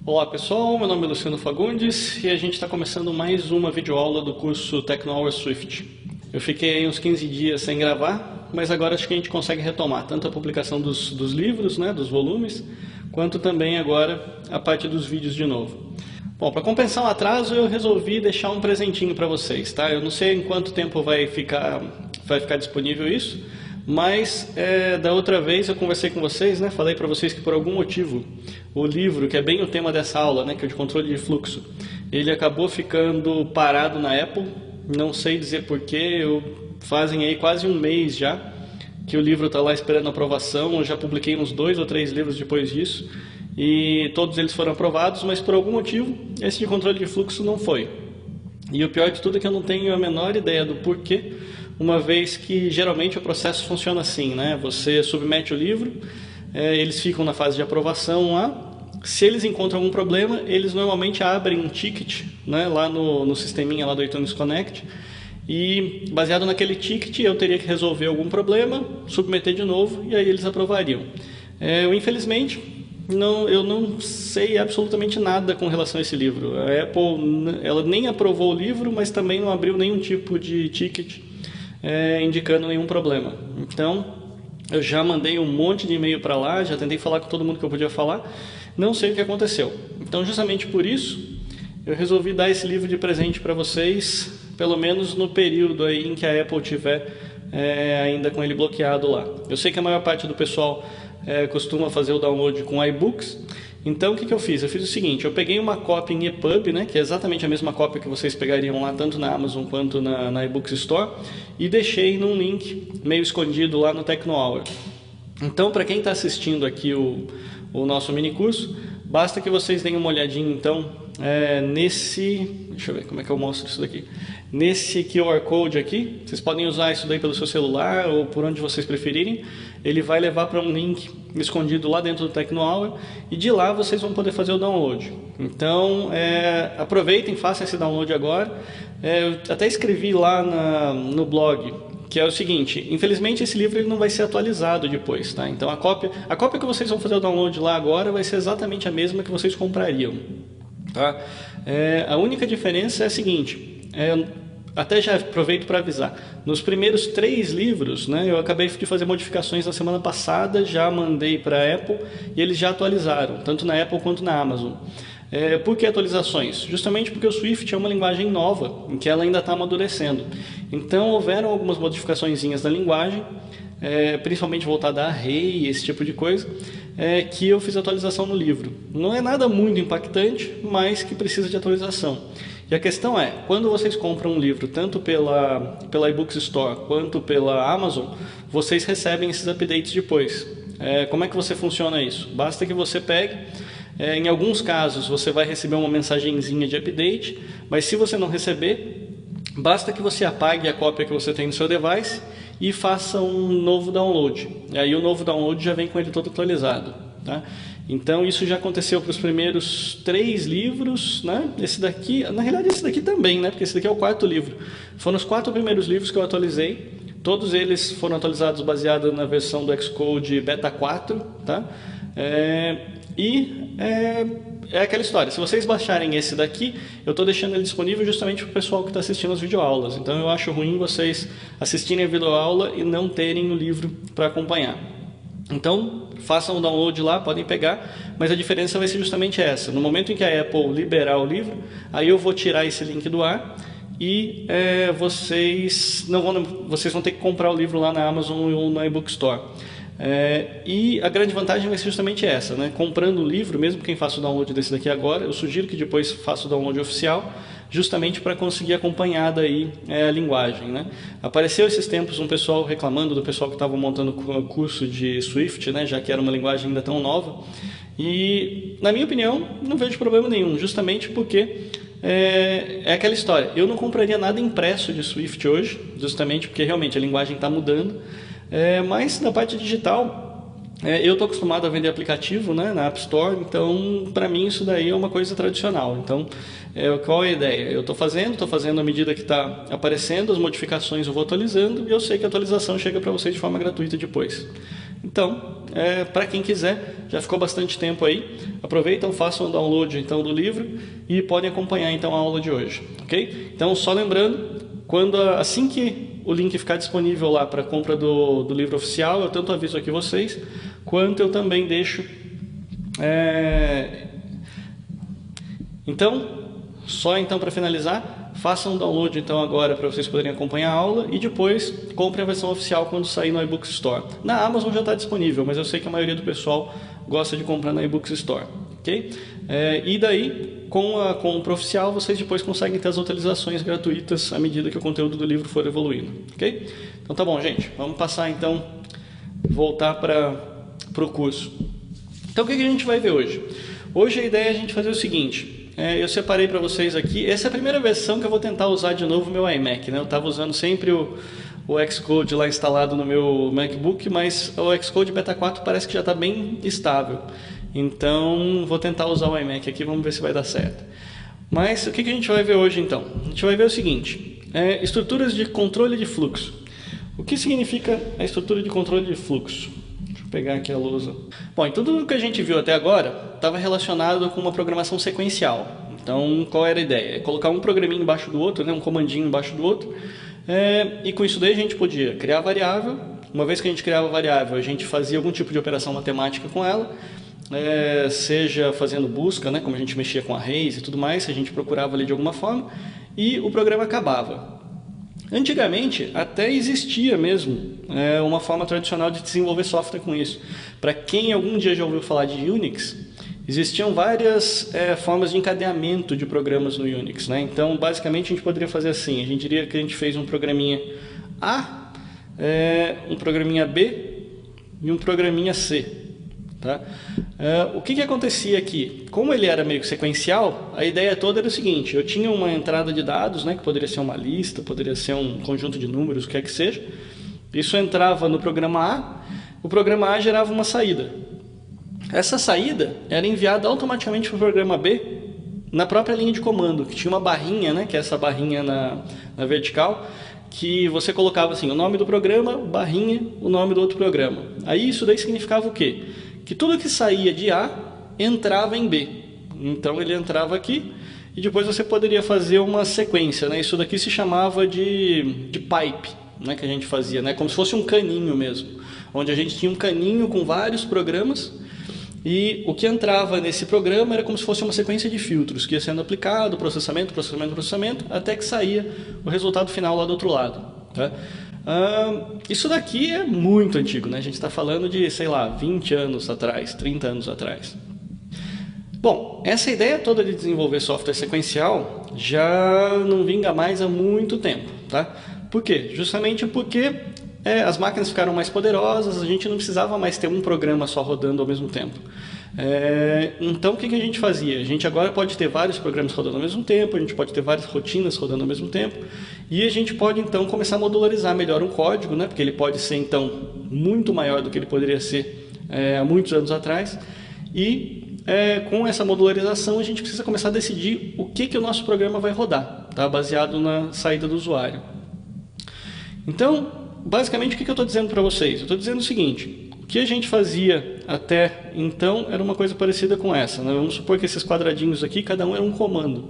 Olá pessoal, meu nome é Luciano Fagundes e a gente está começando mais uma videoaula do curso TecnoHour Swift. Eu fiquei uns 15 dias sem gravar, mas agora acho que a gente consegue retomar tanto a publicação dos livros, dos volumes, quanto também agora a parte dos vídeos de novo. Bom, para compensar o atraso eu resolvi deixar um presentinho para vocês, tá? Eu não sei em quanto tempo vai ficar disponível isso, mas da outra vez eu conversei com vocês, falei para vocês que por algum motivo o livro, que é bem o tema dessa aula, que é o de controle de fluxo, ele acabou ficando parado na Apple. Não sei dizer porquê, fazem aí quase um mês já que o livro está lá esperando aprovação. Eu já publiquei uns 2 ou 3 livros depois disso e todos eles foram aprovados, mas por algum motivo esse de controle de fluxo não foi. E o pior de tudo é que eu não tenho a menor ideia do porquê, uma vez que geralmente o processo funciona assim, Você submete o livro, eles ficam na fase de aprovação lá. Se eles encontram algum problema, eles normalmente abrem um ticket, lá no sisteminha lá do iTunes Connect, e baseado naquele ticket eu teria que resolver algum problema, submeter de novo e aí eles aprovariam. Infelizmente, eu não sei absolutamente nada com relação a esse livro. A Apple ela nem aprovou o livro, mas também não abriu nenhum tipo de ticket indicando nenhum problema. Então, eu já mandei um monte de e-mail para lá, já tentei falar com todo mundo que eu podia falar, não sei o que aconteceu. Então, justamente por isso, eu resolvi dar esse livro de presente para vocês, pelo menos no período aí em que a Apple tiver ainda com ele bloqueado lá. Eu sei que a maior parte do pessoal costuma fazer o download com iBooks. Então o que eu fiz? Eu fiz o seguinte, eu peguei uma cópia em EPUB, que é exatamente a mesma cópia que vocês pegariam lá tanto na Amazon quanto na iBooks Store, e deixei num link meio escondido lá no TecnoHour. Então, para quem está assistindo aqui o nosso mini curso, basta que vocês deem uma olhadinha então deixa eu ver como é que eu mostro isso daqui, nesse QR Code aqui. Vocês podem usar isso daí pelo seu celular ou por onde vocês preferirem. Ele vai levar para um link escondido lá dentro do TecnoHour e de lá vocês vão poder fazer o download. Então aproveitem, façam esse download agora. Eu até escrevi lá no blog que é o seguinte: infelizmente esse livro ele não vai ser atualizado depois, tá? Então a cópia que vocês vão fazer o download lá agora vai ser exatamente a mesma que vocês comprariam, tá? A única diferença é a seguinte, até já aproveito para avisar, nos primeiros 3 livros, eu acabei de fazer modificações na semana passada, já mandei para a Apple e eles já atualizaram, tanto na Apple quanto na Amazon. Por que atualizações? Justamente porque o Swift é uma linguagem nova, em que ela ainda está amadurecendo. Então houveram algumas modificaçõezinhas da linguagem, principalmente voltada a array, esse tipo de coisa, que eu fiz atualização no livro. Não é nada muito impactante, mas que precisa de atualização. E a questão é, quando vocês compram um livro, tanto pela iBooks Store quanto pela Amazon, vocês recebem esses updates depois. Como é que funciona isso? Basta que você pegue, em alguns casos você vai receber uma mensagenzinha de update, mas se você não receber, basta que você apague a cópia que você tem no seu device e faça um novo download. E aí o novo download já vem com ele todo atualizado, tá? Então isso já aconteceu para os primeiros 3 livros, Esse daqui, na realidade esse daqui também, porque esse daqui é o 4º livro. Foram os 4 primeiros livros que eu atualizei. Todos eles foram atualizados baseado na versão do Xcode Beta 4, tá? É aquela história, se vocês baixarem esse daqui, eu estou deixando ele disponível justamente para o pessoal que está assistindo as videoaulas. Então eu acho ruim vocês assistirem a videoaula e não terem o livro para acompanhar. Então façam o download lá, podem pegar, mas a diferença vai ser justamente essa. No momento em que a Apple liberar o livro, aí eu vou tirar esse link do ar e vocês vão ter que comprar o livro lá na Amazon ou na iBook Store. E a grande vantagem vai ser justamente essa, comprando o livro, mesmo quem faça o download desse daqui agora, eu sugiro que depois faça o download oficial, justamente para conseguir acompanhar daí a linguagem, Apareceu esses tempos um pessoal reclamando do pessoal que estava montando o curso de Swift, já que era uma linguagem ainda tão nova, e na minha opinião não vejo problema nenhum, justamente porque é aquela história, eu não compraria nada impresso de Swift hoje, justamente porque realmente a linguagem está mudando. Mas na parte digital, eu estou acostumado a vender aplicativo na App Store, então para mim isso daí é uma coisa tradicional. Então qual é a ideia? Eu estou fazendo à medida que está aparecendo, as modificações eu vou atualizando e eu sei que a atualização chega para vocês de forma gratuita depois. Então para quem quiser, já ficou bastante tempo aí, aproveitam, façam o download então do livro e podem acompanhar então a aula de hoje, ok? Então, só lembrando, assim que o link ficar disponível lá para compra do livro oficial, eu tanto aviso aqui vocês, quanto eu também deixo... Então, só então para finalizar, façam um download então agora para vocês poderem acompanhar a aula e depois comprem a versão oficial quando sair no iBooks Store. Na Amazon já está disponível, mas eu sei que a maioria do pessoal gosta de comprar na iBooks Store, ok? E daí, com a compra oficial, vocês depois conseguem ter as atualizações gratuitas à medida que o conteúdo do livro for evoluindo, ok? Então tá bom, gente, vamos passar então, voltar para o curso. Então o que a gente vai ver hoje? Hoje a ideia é a gente fazer o seguinte... eu separei para vocês aqui, essa é a primeira versão que eu vou tentar usar de novo o meu iMac, né? Eu estava usando sempre o Xcode lá instalado no meu MacBook, mas o Xcode Beta 4 parece que já está bem estável. Então, vou tentar usar o iMac aqui, vamos ver se vai dar certo. Mas, o que a gente vai ver hoje então? A gente vai ver o seguinte, estruturas de controle de fluxo. O que significa a estrutura de controle de fluxo? Deixa eu pegar aqui a lousa. Bom, então tudo que a gente viu até agora estava relacionado com uma programação sequencial. Então, qual era a ideia? É colocar um programinha embaixo do outro, né? Um comandinho embaixo do outro. E com isso daí a gente podia criar variável. Uma vez que a gente criava a variável, a gente fazia algum tipo de operação matemática com ela. Seja fazendo busca, né? Como a gente mexia com arrays e tudo mais, a gente procurava ali de alguma forma. E o programa acabava. Antigamente, até existia mesmo uma forma tradicional de desenvolver software com isso. Para quem algum dia já ouviu falar de Unix, existiam várias formas de encadeamento de programas no Unix, né? Então, basicamente, a gente poderia fazer assim. A gente diria que a gente fez um programinha A, um programinha B e um programinha C. Tá? O que acontecia aqui? Como ele era meio que sequencial, a ideia toda era o seguinte, eu tinha uma entrada de dados, né, que poderia ser uma lista, poderia ser um conjunto de números, o que quer que seja. Isso entrava no programa A, o programa A gerava uma saída. Essa saída era enviada automaticamente para o programa B na própria linha de comando, que tinha uma barrinha, né, que é essa barrinha na vertical, que você colocava assim, o nome do programa, barrinha, o nome do outro programa. Aí isso daí significava o quê? Que tudo que saía de A entrava em B. Então ele entrava aqui e depois você poderia fazer uma sequência, né? Isso daqui se chamava de pipe, né? Que a gente fazia, né? Como se fosse um caninho mesmo, onde a gente tinha um caninho com vários programas e o que entrava nesse programa era como se fosse uma sequência de filtros que ia sendo aplicado, processamento, até que saía o resultado final lá do outro lado, tá? Isso daqui é muito antigo, né? A gente está falando de, sei lá, 20 anos atrás, 30 anos atrás. Bom, essa ideia toda de desenvolver software sequencial já não vinga mais há muito tempo, tá? Por quê? Justamente porque as máquinas ficaram mais poderosas, a gente não precisava mais ter um programa só rodando ao mesmo tempo. Então, o que a gente fazia? A gente agora pode ter vários programas rodando ao mesmo tempo, a gente pode ter várias rotinas rodando ao mesmo tempo, e a gente pode, então, começar a modularizar melhor um código, né? Porque ele pode ser, então, muito maior do que ele poderia ser há muitos anos atrás, e com essa modularização a gente precisa começar a decidir o que o nosso programa vai rodar, tá? Baseado na saída do usuário. Então, basicamente, o que eu estou dizendo para vocês? Eu estou dizendo o seguinte, o que a gente fazia até então era uma coisa parecida com essa, né? Vamos supor que esses quadradinhos aqui, cada um era um comando.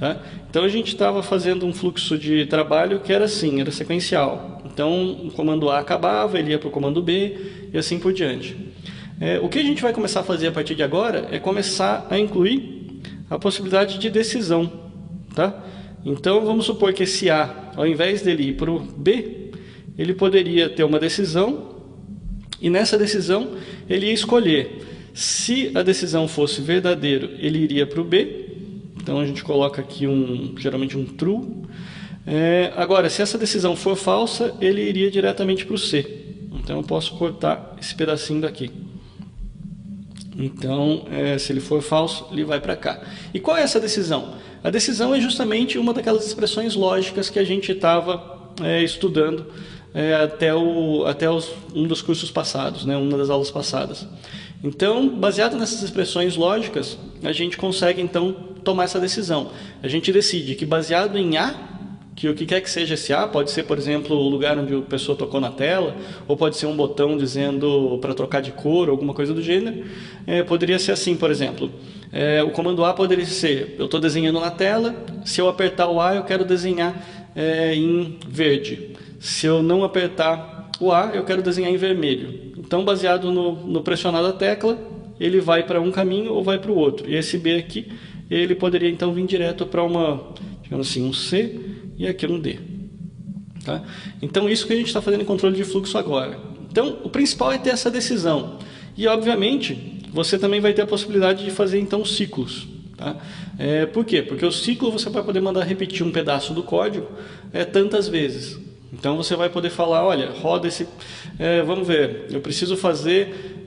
Tá? Então a gente estava fazendo um fluxo de trabalho que era assim, era sequencial. Então o comando A acabava, ele ia para o comando B e assim por diante. O que a gente vai começar a fazer a partir de agora é começar a incluir a possibilidade de decisão. Tá? Então vamos supor que esse A, ao invés dele ir para o B, ele poderia ter uma decisão e nessa decisão ele ia escolher. Se a decisão fosse verdadeiro, ele iria para o B. Então a gente coloca aqui geralmente um true. Agora, se essa decisão for falsa, ele iria diretamente para o C. Então eu posso cortar esse pedacinho daqui. Então, se ele for falso, ele vai para cá. E qual é essa decisão? A decisão é justamente uma daquelas expressões lógicas que a gente estava estudando até um dos cursos passados, né? Uma das aulas passadas. Então, baseado nessas expressões lógicas, a gente consegue, então, tomar essa decisão. A gente decide que, baseado em A, que o que quer que seja esse A, pode ser, por exemplo, o lugar onde a pessoa tocou na tela, ou pode ser um botão dizendo para trocar de cor, alguma coisa do gênero. Poderia ser assim, por exemplo, o comando A poderia ser, eu estou desenhando na tela, se eu apertar o A eu quero desenhar em verde, se eu não apertar o A eu quero desenhar em vermelho. Então, baseado no pressionar da tecla, ele vai para um caminho ou vai para o outro. E esse B aqui, ele poderia então vir direto para digamos assim, um C e aqui um D. Tá? Então, isso que a gente está fazendo em controle de fluxo agora. Então, o principal é ter essa decisão. E, obviamente, você também vai ter a possibilidade de fazer então ciclos. Tá? Por quê? Porque o ciclo você vai poder mandar repetir um pedaço do código tantas vezes. Então, você vai poder falar, olha, roda esse... vamos ver, eu preciso fazer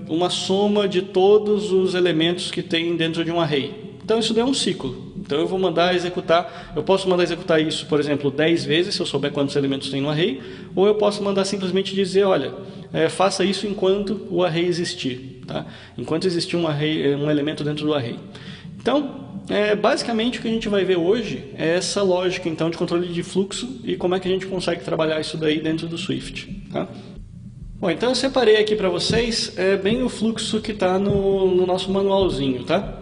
uma soma de todos os elementos que tem dentro de um array. Então, isso daí é um ciclo. Então, eu vou mandar executar, eu posso mandar executar isso, por exemplo, 10 vezes, se eu souber quantos elementos tem no array, ou eu posso mandar simplesmente dizer, olha, faça isso enquanto o array existir, tá? Enquanto existir um elemento dentro do array. Então, basicamente o que a gente vai ver hoje é essa lógica então de controle de fluxo e como é que a gente consegue trabalhar isso daí dentro do Swift. Tá? Bom, então eu separei aqui para vocês bem o fluxo que está no nosso manualzinho, tá?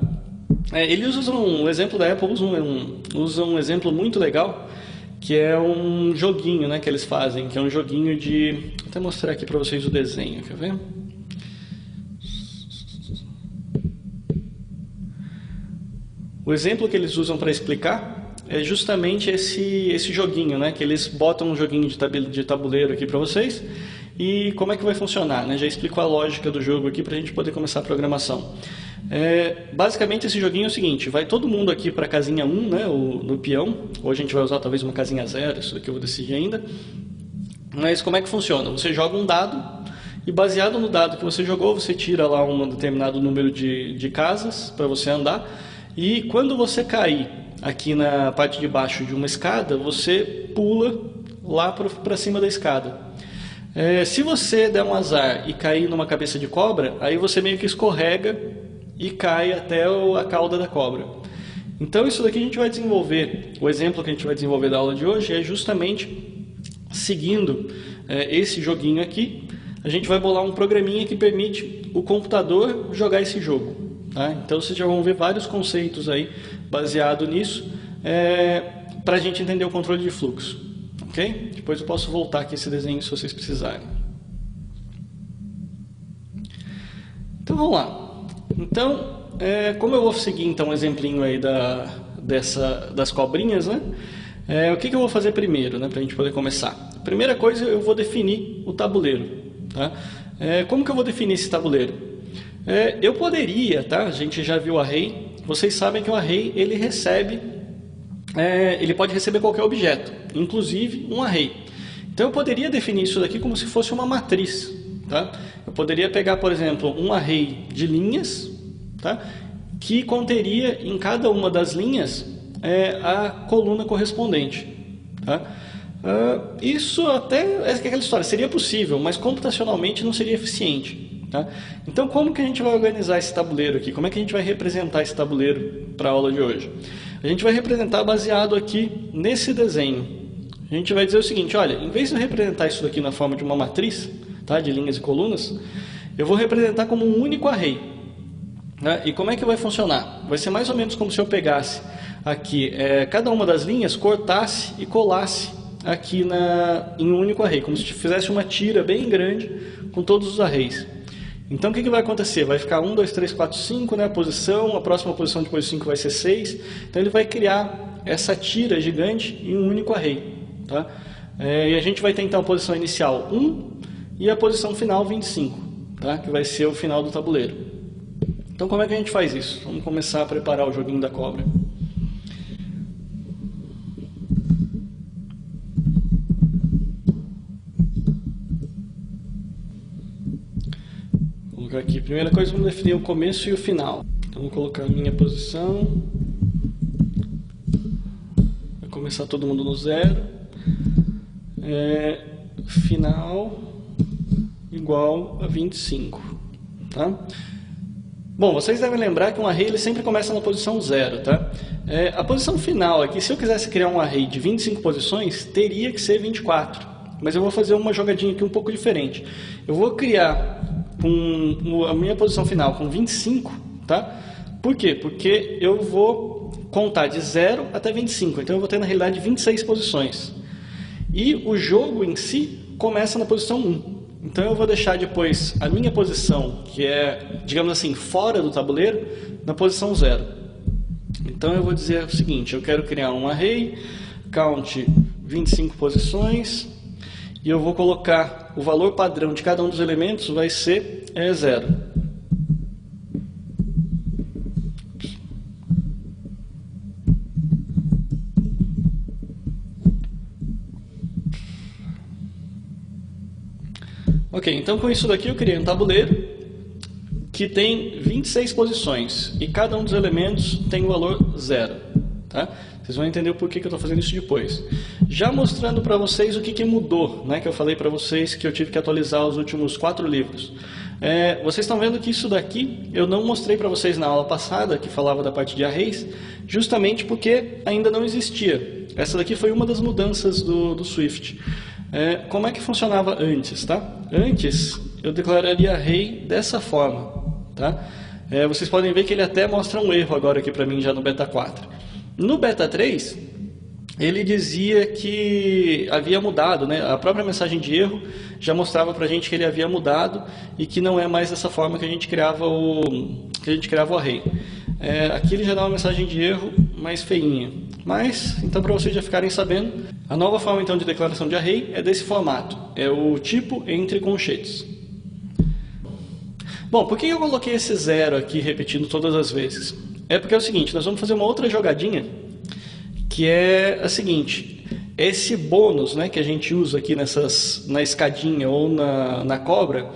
Eles usam um exemplo da Apple, usam um exemplo muito legal, que é um joguinho, né, que eles fazem, que é um joguinho de... Vou até mostrar aqui para vocês o desenho, quer ver? O exemplo que eles usam para explicar é justamente esse joguinho, né, que eles botam um joguinho de tabuleiro aqui para vocês. E como é que vai funcionar, né? Já explico a lógica do jogo aqui para a gente poder começar a programação. Basicamente esse joguinho é o seguinte, vai todo mundo aqui para a casinha 1, né, no peão. Hoje a gente vai usar talvez uma casinha 0, isso daqui eu vou decidir ainda. Mas como é que funciona? Você joga um dado e baseado no dado que você jogou, você tira lá um determinado número de casas para você andar. E quando você cair aqui na parte de baixo de uma escada, você pula lá para cima da escada. Se você der um azar e cair numa cabeça de cobra, aí você meio que escorrega e cai até a cauda da cobra. Então isso daqui a gente vai desenvolver, o exemplo que a gente vai desenvolver da aula de hoje é justamente seguindo esse joguinho aqui, a gente vai bolar um programinha que permite o computador jogar esse jogo. Tá? Então vocês já vão ver vários conceitos aí baseado nisso para a gente entender o controle de fluxo. Okay? Depois eu posso voltar aqui esse desenho se vocês precisarem. Então vamos lá. Então, como eu vou seguir então um exemplinho aí das cobrinhas, né? O que eu vou fazer primeiro, né, para a gente poder começar? Primeira coisa, eu vou definir o tabuleiro. Tá? Como que eu vou definir esse tabuleiro? Eu poderia, tá? A gente já viu o array. Vocês sabem que o array ele recebe ele pode receber qualquer objeto, inclusive um array. Então eu poderia definir isso daqui como se fosse uma matriz. Tá? Eu poderia pegar, por exemplo, um array de linhas, tá? Que conteria em cada uma das linhas a coluna correspondente. Tá? Isso até é aquela história, seria possível, mas computacionalmente não seria eficiente. Tá? Então como que a gente vai organizar esse tabuleiro aqui? Como é que a gente vai representar esse tabuleiro para a aula de hoje? A gente vai representar baseado aqui nesse desenho. A gente vai dizer o seguinte, olha, em vez de eu representar isso daqui na forma de uma matriz, tá, de linhas e colunas, eu vou representar como um único array. Né? E como é que vai funcionar? Vai ser mais ou menos como se eu pegasse aqui cada uma das linhas, cortasse e colasse aqui em um único array, como se fizesse uma tira bem grande com todos os arrays. Então o que vai acontecer? Vai ficar 1, 2, 3, 4, 5, né, a posição, a próxima posição depois de 5 vai ser 6. Então ele vai criar essa tira gigante em um único array. Tá? E a gente vai ter então a posição inicial 1 e a posição final 25, tá? Que vai ser o final do tabuleiro. Então como é que a gente faz isso? Vamos começar a preparar o joguinho da cobra. Aqui, primeira coisa, vamos definir o começo e o final. Então, vou colocar a minha posição. Vai começar todo mundo no 0. Final igual a 25. Tá? Bom, vocês devem lembrar que um array ele sempre começa na posição 0, tá? A posição final aqui, se eu quisesse criar um array de 25 posições, teria que ser 24. Mas eu vou fazer uma jogadinha aqui um pouco diferente. Eu vou criar a minha posição final com 25, tá? Por quê? Porque eu vou contar de 0 até 25, então eu vou ter na realidade 26 posições. E o jogo em si começa na posição 1. Então eu vou deixar depois a minha posição, que é, digamos assim, fora do tabuleiro, na posição 0. Então eu vou dizer o seguinte, eu quero criar um array, count 25 posições, e eu vou colocar o valor padrão de cada um dos elementos vai ser 0. Ok, então com isso daqui eu criei um tabuleiro que tem 26 posições e cada um dos elementos tem o valor 0. Tá? Vocês vão entender o porquê que eu estou fazendo isso depois. Já mostrando para vocês o que mudou, né? Que eu falei para vocês que eu tive que atualizar os últimos 4 livros. Vocês estão vendo que isso daqui eu não mostrei para vocês na aula passada, que falava da parte de arrays, justamente porque ainda não existia. Essa daqui foi uma das mudanças do Swift. Como é que funcionava antes, tá? Antes eu declararia array dessa forma, tá? Vocês podem ver que ele até mostra um erro agora aqui para mim já no beta 4. No beta 3 ele dizia que havia mudado, né? A própria mensagem de erro já mostrava para a gente que ele havia mudado e que não é mais dessa forma que a gente criava o array. Aqui ele já dá uma mensagem de erro mais feinha. Mas, então para vocês já ficarem sabendo, a nova forma então de declaração de array é desse formato. É o tipo entre colchetes. Bom, por que eu coloquei esse 0 aqui repetindo todas as vezes? É porque é o seguinte, nós vamos fazer uma outra jogadinha, que é a seguinte. Esse bônus, né, que a gente usa aqui na escadinha ou na cobra,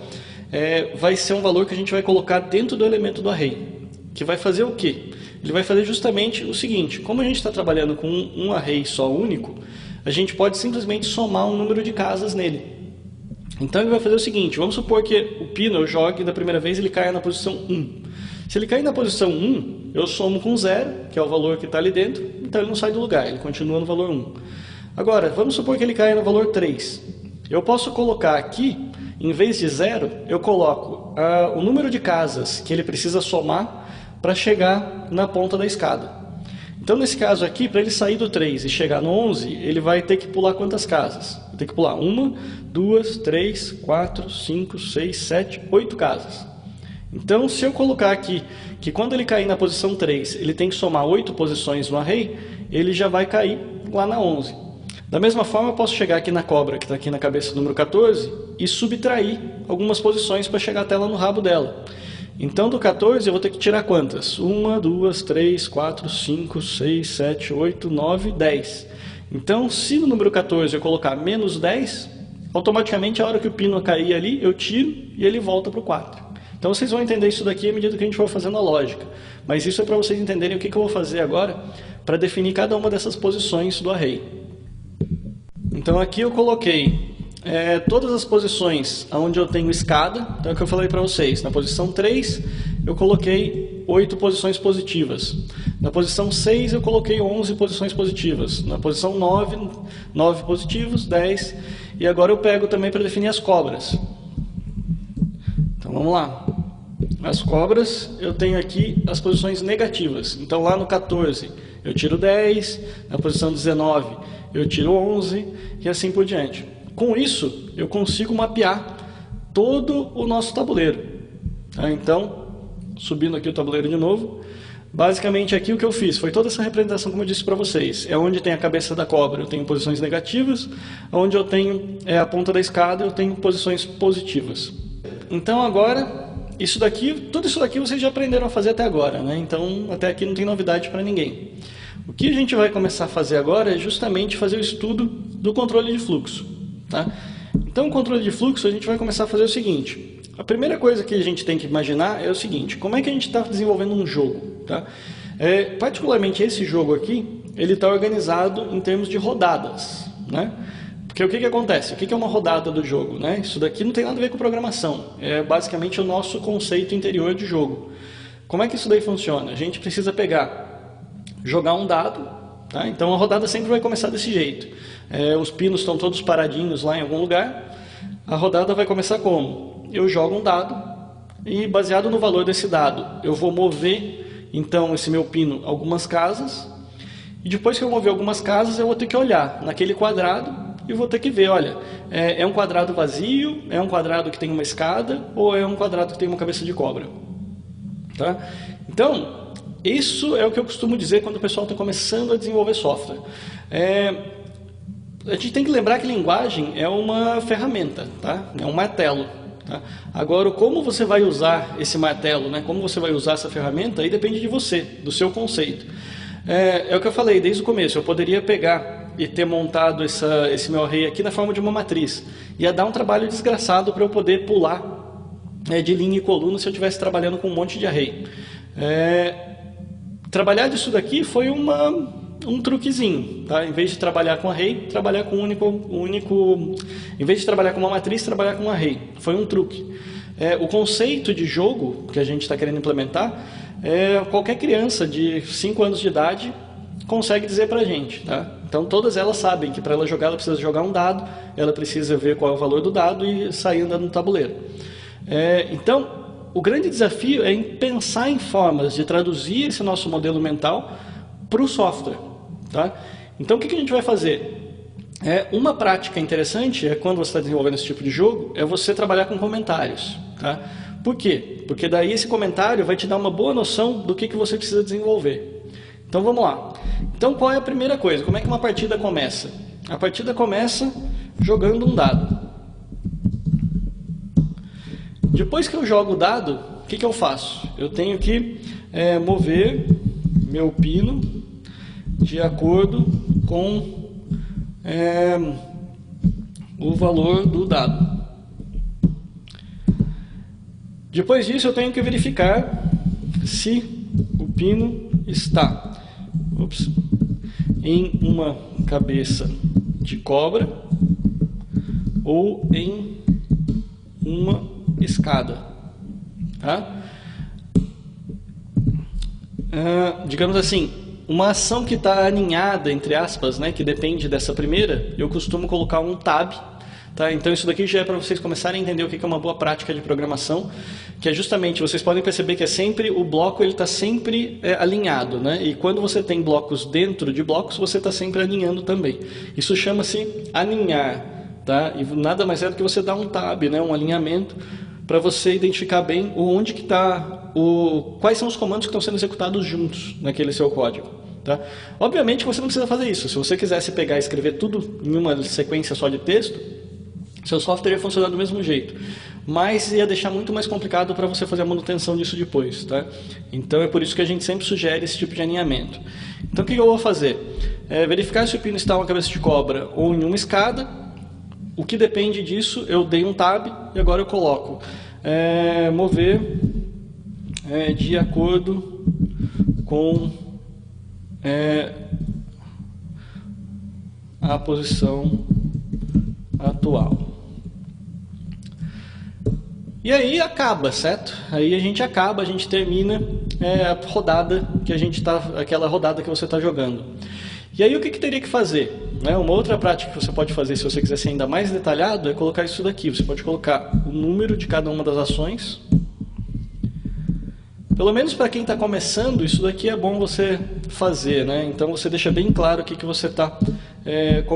vai ser um valor que a gente vai colocar dentro do elemento do array. Que vai fazer o quê? Ele vai fazer justamente o seguinte, como a gente está trabalhando com um array só único, a gente pode simplesmente somar um número de casas nele. Então ele vai fazer o seguinte, vamos supor que o pino eu jogue da primeira vez ele caia na posição 1. Se ele cair na posição 1, eu somo com 0, que é o valor que está ali dentro, então ele não sai do lugar, ele continua no valor 1. Agora, vamos supor que ele caia no valor 3. Eu posso colocar aqui, em vez de 0, eu coloco o número de casas que ele precisa somar para chegar na ponta da escada. Então, nesse caso aqui, para ele sair do 3 e chegar no 11, ele vai ter que pular quantas casas? Vai ter que pular 1, 2, 3, 4, 5, 6, 7, 8 casas. Então, se eu colocar aqui que quando ele cair na posição 3, ele tem que somar 8 posições no array, ele já vai cair lá na 11. Da mesma forma, eu posso chegar aqui na cobra, que está aqui na cabeça do número 14, e subtrair algumas posições para chegar até lá no rabo dela. Então, do 14, eu vou ter que tirar quantas? 1, 2, 3, 4, 5, 6, 7, 8, 9, 10. Então, se no número 14 eu colocar menos 10, automaticamente, a hora que o pino cair ali, eu tiro e ele volta para o 4. Então, vocês vão entender isso daqui à medida que a gente for fazendo a lógica. Mas isso é para vocês entenderem o que eu vou fazer agora para definir cada uma dessas posições do array. Então, aqui eu coloquei todas as posições onde eu tenho escada. Então é o que eu falei para vocês, na posição 3 eu coloquei 8 posições positivas, na posição 6 eu coloquei 11 posições positivas, na posição 9, 9 positivos, 10, e agora eu pego também para definir as cobras. Então vamos lá, as cobras eu tenho aqui as posições negativas, então lá no 14 eu tiro 10, na posição 19 eu tiro 11 e assim por diante. Com isso, eu consigo mapear todo o nosso tabuleiro. Tá? Então, subindo aqui o tabuleiro de novo, basicamente aqui o que eu fiz foi toda essa representação, como eu disse para vocês. É onde tem a cabeça da cobra, eu tenho posições negativas, onde eu tenho a ponta da escada, eu tenho posições positivas. Então agora, tudo isso daqui vocês já aprenderam a fazer até agora, né? Então até aqui não tem novidade para ninguém. O que a gente vai começar a fazer agora é justamente fazer o estudo do controle de fluxo. Tá? Então, o controle de fluxo, a gente vai começar a fazer o seguinte. A primeira coisa que a gente tem que imaginar é o seguinte. Como é que a gente está desenvolvendo um jogo? Tá? Particularmente esse jogo aqui, ele está organizado em termos de rodadas. Né? Porque o que acontece? O que é uma rodada do jogo? Né? Isso daqui não tem nada a ver com programação. É basicamente o nosso conceito interior de jogo. Como é que isso daí funciona? A gente precisa jogar um dado, tá? Então a rodada sempre vai começar desse jeito. Os pinos estão todos paradinhos lá em algum lugar. A rodada vai começar como? Eu jogo um dado e, baseado no valor desse dado, eu vou mover então esse meu pino algumas casas. E depois que eu mover algumas casas, eu vou ter que olhar naquele quadrado e vou ter que ver, olha, é um quadrado vazio, é um quadrado que tem uma escada ou é um quadrado que tem uma cabeça de cobra. Tá? Então, isso é o que eu costumo dizer quando o pessoal está começando a desenvolver software. A gente tem que lembrar que linguagem é uma ferramenta, tá? É um martelo. Tá? Agora, como você vai usar esse martelo, né? Como você vai usar essa ferramenta, aí depende de você, do seu conceito. É o que eu falei desde o começo, eu poderia pegar e ter montado esse meu array aqui na forma de uma matriz. Ia dar um trabalho desgraçado para eu poder pular de linha e coluna se eu estivesse trabalhando com um monte de array. Trabalhar disso daqui foi um truquezinho, tá? Em vez de trabalhar com array, trabalhar com em vez de trabalhar com uma matriz, trabalhar com um array. Foi um truque. O conceito de jogo que a gente está querendo implementar, qualquer criança de 5 anos de idade consegue dizer para a gente, tá? Então todas elas sabem que para ela jogar, ela precisa jogar um dado, ela precisa ver qual é o valor do dado e sair andando no tabuleiro. Então, o grande desafio é em pensar em formas de traduzir esse nosso modelo mental para o software. Tá? Então, o que a gente vai fazer? Uma prática interessante quando você está desenvolvendo esse tipo de jogo, é você trabalhar com comentários. Tá? Por quê? Porque daí esse comentário vai te dar uma boa noção do que você precisa desenvolver. Então, vamos lá. Então, qual é a primeira coisa? Como é que uma partida começa? A partida começa jogando um dado. Depois que eu jogo o dado, o que eu faço? Eu tenho que mover meu pino de acordo com o valor do dado. Depois disso, eu tenho que verificar se o pino está em uma cabeça de cobra ou em uma escada, tá? Digamos assim, uma ação que está aninhada, entre aspas, né, que depende dessa primeira, eu costumo colocar um tab, tá? Então isso daqui já é para vocês começarem a entender o que é uma boa prática de programação, que é justamente, vocês podem perceber que o bloco ele está sempre alinhado, né? E quando você tem blocos dentro de blocos, você está sempre alinhando também. Isso chama-se aninhar, tá? E nada mais é do que você dar um tab, né, um alinhamento, para você identificar bem onde que está, quais são os comandos que estão sendo executados juntos naquele seu código. Tá? Obviamente você não precisa fazer isso. Se você quisesse pegar e escrever tudo em uma sequência só de texto, seu software ia funcionar do mesmo jeito. Mas ia deixar muito mais complicado para você fazer a manutenção disso depois. Tá? Então é por isso que a gente sempre sugere esse tipo de alinhamento. Então o que eu vou fazer? Verificar se o pino está em uma cabeça de cobra ou em uma escada. O que depende disso, eu dei um tab e agora eu coloco mover de acordo com a posição atual. E aí acaba, certo? Aí a gente termina a rodada que aquela rodada que você está jogando. E aí o que teria que fazer? Uma outra prática que você pode fazer, se você quiser ser ainda mais detalhado, é colocar isso daqui. Você pode colocar o número de cada uma das ações. Pelo menos para quem está começando, isso daqui é bom você fazer, né? Então você deixa bem claro como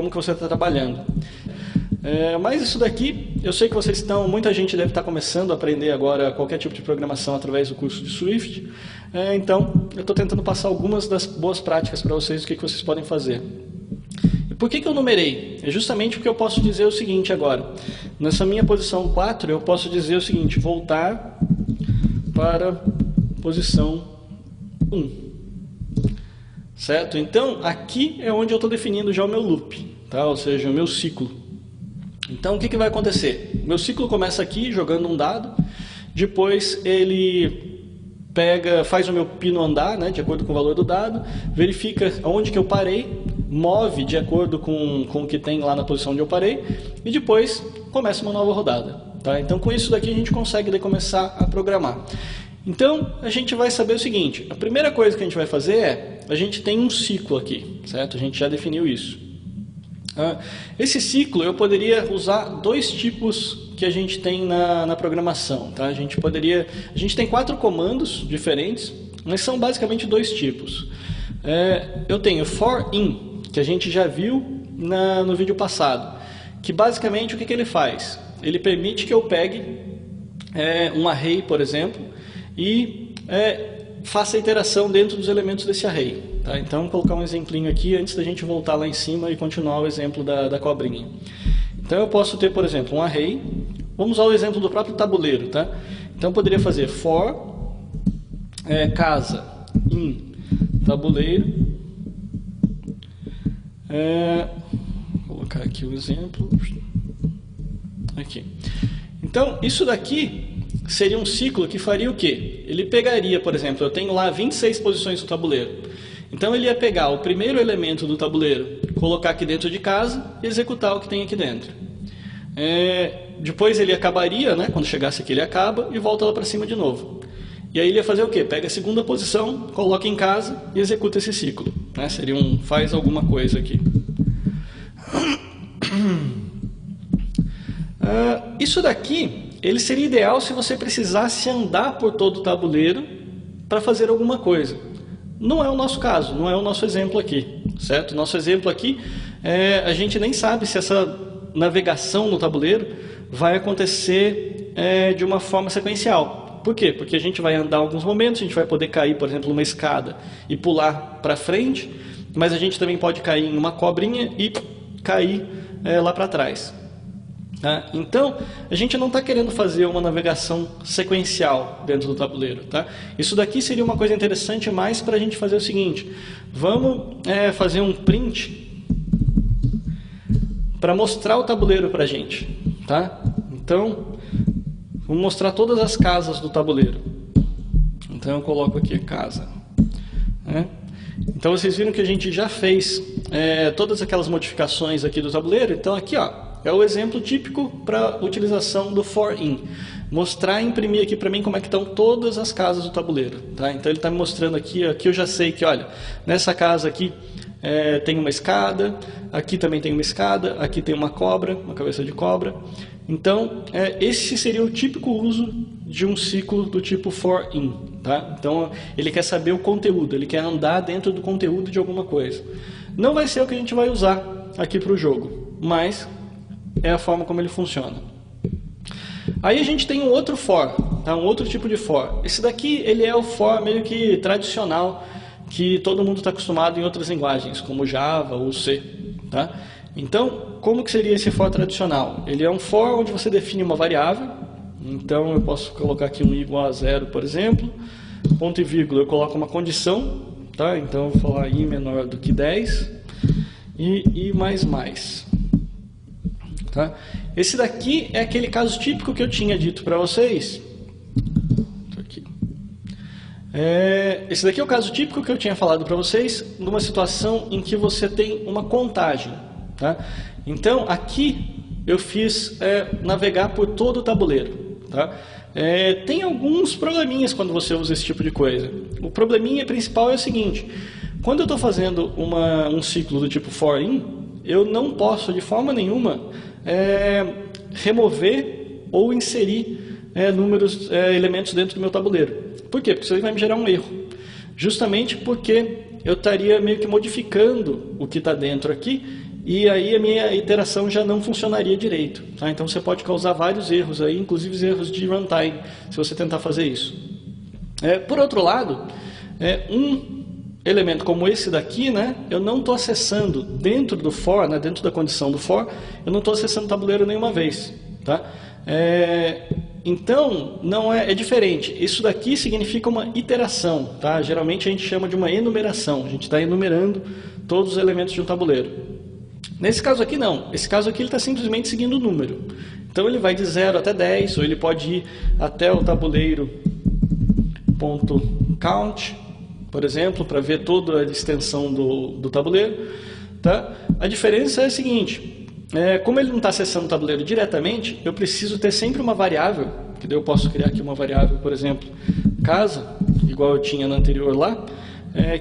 que você está trabalhando. Mas isso daqui, eu sei que muita gente deve estar começando a aprender agora qualquer tipo de programação através do curso de Swift. Então, eu estou tentando passar algumas das boas práticas para vocês, o que vocês podem fazer. E por que eu numerei? É justamente porque eu posso dizer o seguinte agora. Nessa minha posição 4, eu posso dizer o seguinte, voltar para posição 1. Certo? Então, aqui é onde eu estou definindo já o meu loop, tá? Ou seja, o meu ciclo. Então, o que vai acontecer? Meu ciclo começa aqui, jogando um dado, depois ele faz o meu pino andar, né, de acordo com o valor do dado, verifica onde que eu parei, move de acordo com o que tem lá na posição onde eu parei, e depois começa uma nova rodada. Tá? Então, com isso daqui a gente consegue começar a programar. Então, a gente vai saber o seguinte, a primeira coisa que a gente vai fazer é, a gente tem um ciclo aqui, certo? A gente já definiu isso. Esse ciclo eu poderia usar dois tipos que a gente tem na programação, tá? A gente tem 4 comandos diferentes, mas são basicamente dois tipos. Eu tenho for in, que a gente já viu no vídeo passado, que basicamente o que ele faz? Ele permite que eu pegue um array, por exemplo, e faça a iteração dentro dos elementos desse array. Tá? Então, vou colocar um exemplinho aqui antes da gente voltar lá em cima e continuar o exemplo da cobrinha. Então, eu posso ter, por exemplo, um array. Vamos usar o exemplo do próprio tabuleiro. Tá? Então, eu poderia fazer for casa in tabuleiro. Vou colocar aqui o exemplo. Aqui. Então, isso daqui seria um ciclo que faria o quê? Ele pegaria, por exemplo, eu tenho lá 26 posições no tabuleiro. Então ele ia pegar o primeiro elemento do tabuleiro, colocar aqui dentro de casa e executar o que tem aqui dentro. Depois ele acabaria, né? Quando chegasse aqui ele acaba e volta lá para cima de novo. E aí ele ia fazer o quê? Pega a segunda posição, coloca em casa e executa esse ciclo. Né? Seria faz alguma coisa aqui. Isso daqui, ele seria ideal se você precisasse andar por todo o tabuleiro para fazer alguma coisa. Não é o nosso caso, não é o nosso exemplo aqui, certo? Nosso exemplo aqui, a gente nem sabe se essa navegação no tabuleiro vai acontecer de uma forma sequencial. Por quê? Porque a gente vai andar alguns momentos, a gente vai poder cair, por exemplo, numa escada e pular para frente, mas a gente também pode cair em uma cobrinha e cair lá para trás. Tá? Então, a gente não está querendo fazer uma navegação sequencial dentro do tabuleiro. Tá? Isso daqui seria uma coisa interessante mais para a gente fazer o seguinte. Vamos fazer um print para mostrar o tabuleiro para a gente. Tá? Então, vou mostrar todas as casas do tabuleiro. Então, eu coloco aqui a casa. Então, vocês viram que a gente já fez todas aquelas modificações aqui do tabuleiro. Então, aqui, ó. É o exemplo típico para utilização do for in. Mostrar e imprimir aqui para mim como é que estão todas as casas do tabuleiro. Tá? Então ele está me mostrando aqui eu já sei que, olha, nessa casa aqui tem uma escada, aqui também tem uma escada, aqui tem uma cobra, uma cabeça de cobra. Então esse seria o típico uso de um ciclo do tipo for in. Tá? Então ele quer saber o conteúdo, ele quer andar dentro do conteúdo de alguma coisa. Não vai ser o que a gente vai usar aqui para o jogo, mas é a forma como ele funciona. Aí a gente tem um outro for, tá? Um outro tipo de for. Esse daqui ele é o for meio que tradicional, que todo mundo está acostumado em outras linguagens, como Java ou C. Tá? Então, como que seria esse for tradicional? Ele é um for onde você define uma variável. Então, eu posso colocar aqui um i igual a 0, por exemplo. Ponto e vírgula, eu coloco uma condição. Tá? Então, eu vou falar i menor do que 10 e i mais. Tá? Esse daqui é aquele caso típico que eu tinha dito para vocês. Aqui. Esse daqui é o caso típico que eu tinha falado para vocês numa situação em que você tem uma contagem. Tá? Então, aqui eu fiz navegar por todo o tabuleiro. Tá? Tem alguns probleminhas quando você usa esse tipo de coisa. O probleminha principal é o seguinte. Quando eu estou fazendo um ciclo do tipo for in, eu não posso de forma nenhuma remover ou inserir elementos dentro do meu tabuleiro. Por quê? Porque isso aí vai me gerar um erro. Justamente porque eu estaria meio que modificando o que está dentro aqui e aí a minha iteração já não funcionaria direito. Tá? Então você pode causar vários erros aí, inclusive erros de runtime, se você tentar fazer isso. Por outro lado, um elemento como esse daqui, né, eu não estou acessando dentro do for, né, dentro da condição do for, eu não estou acessando o tabuleiro nenhuma vez. Tá? Então, não é diferente. Isso daqui significa uma iteração. Tá? Geralmente a gente chama de uma enumeração. A gente está enumerando todos os elementos de um tabuleiro. Nesse caso aqui não. Esse caso aqui ele está simplesmente seguindo o número. Então ele vai de 0 até 10, ou ele pode ir até o tabuleiro .count, por exemplo, para ver toda a extensão do tabuleiro. Tá? A diferença é a seguinte, como ele não está acessando o tabuleiro diretamente, eu preciso ter sempre uma variável, que daí eu posso criar aqui uma variável, por exemplo, casa, igual eu tinha no anterior lá,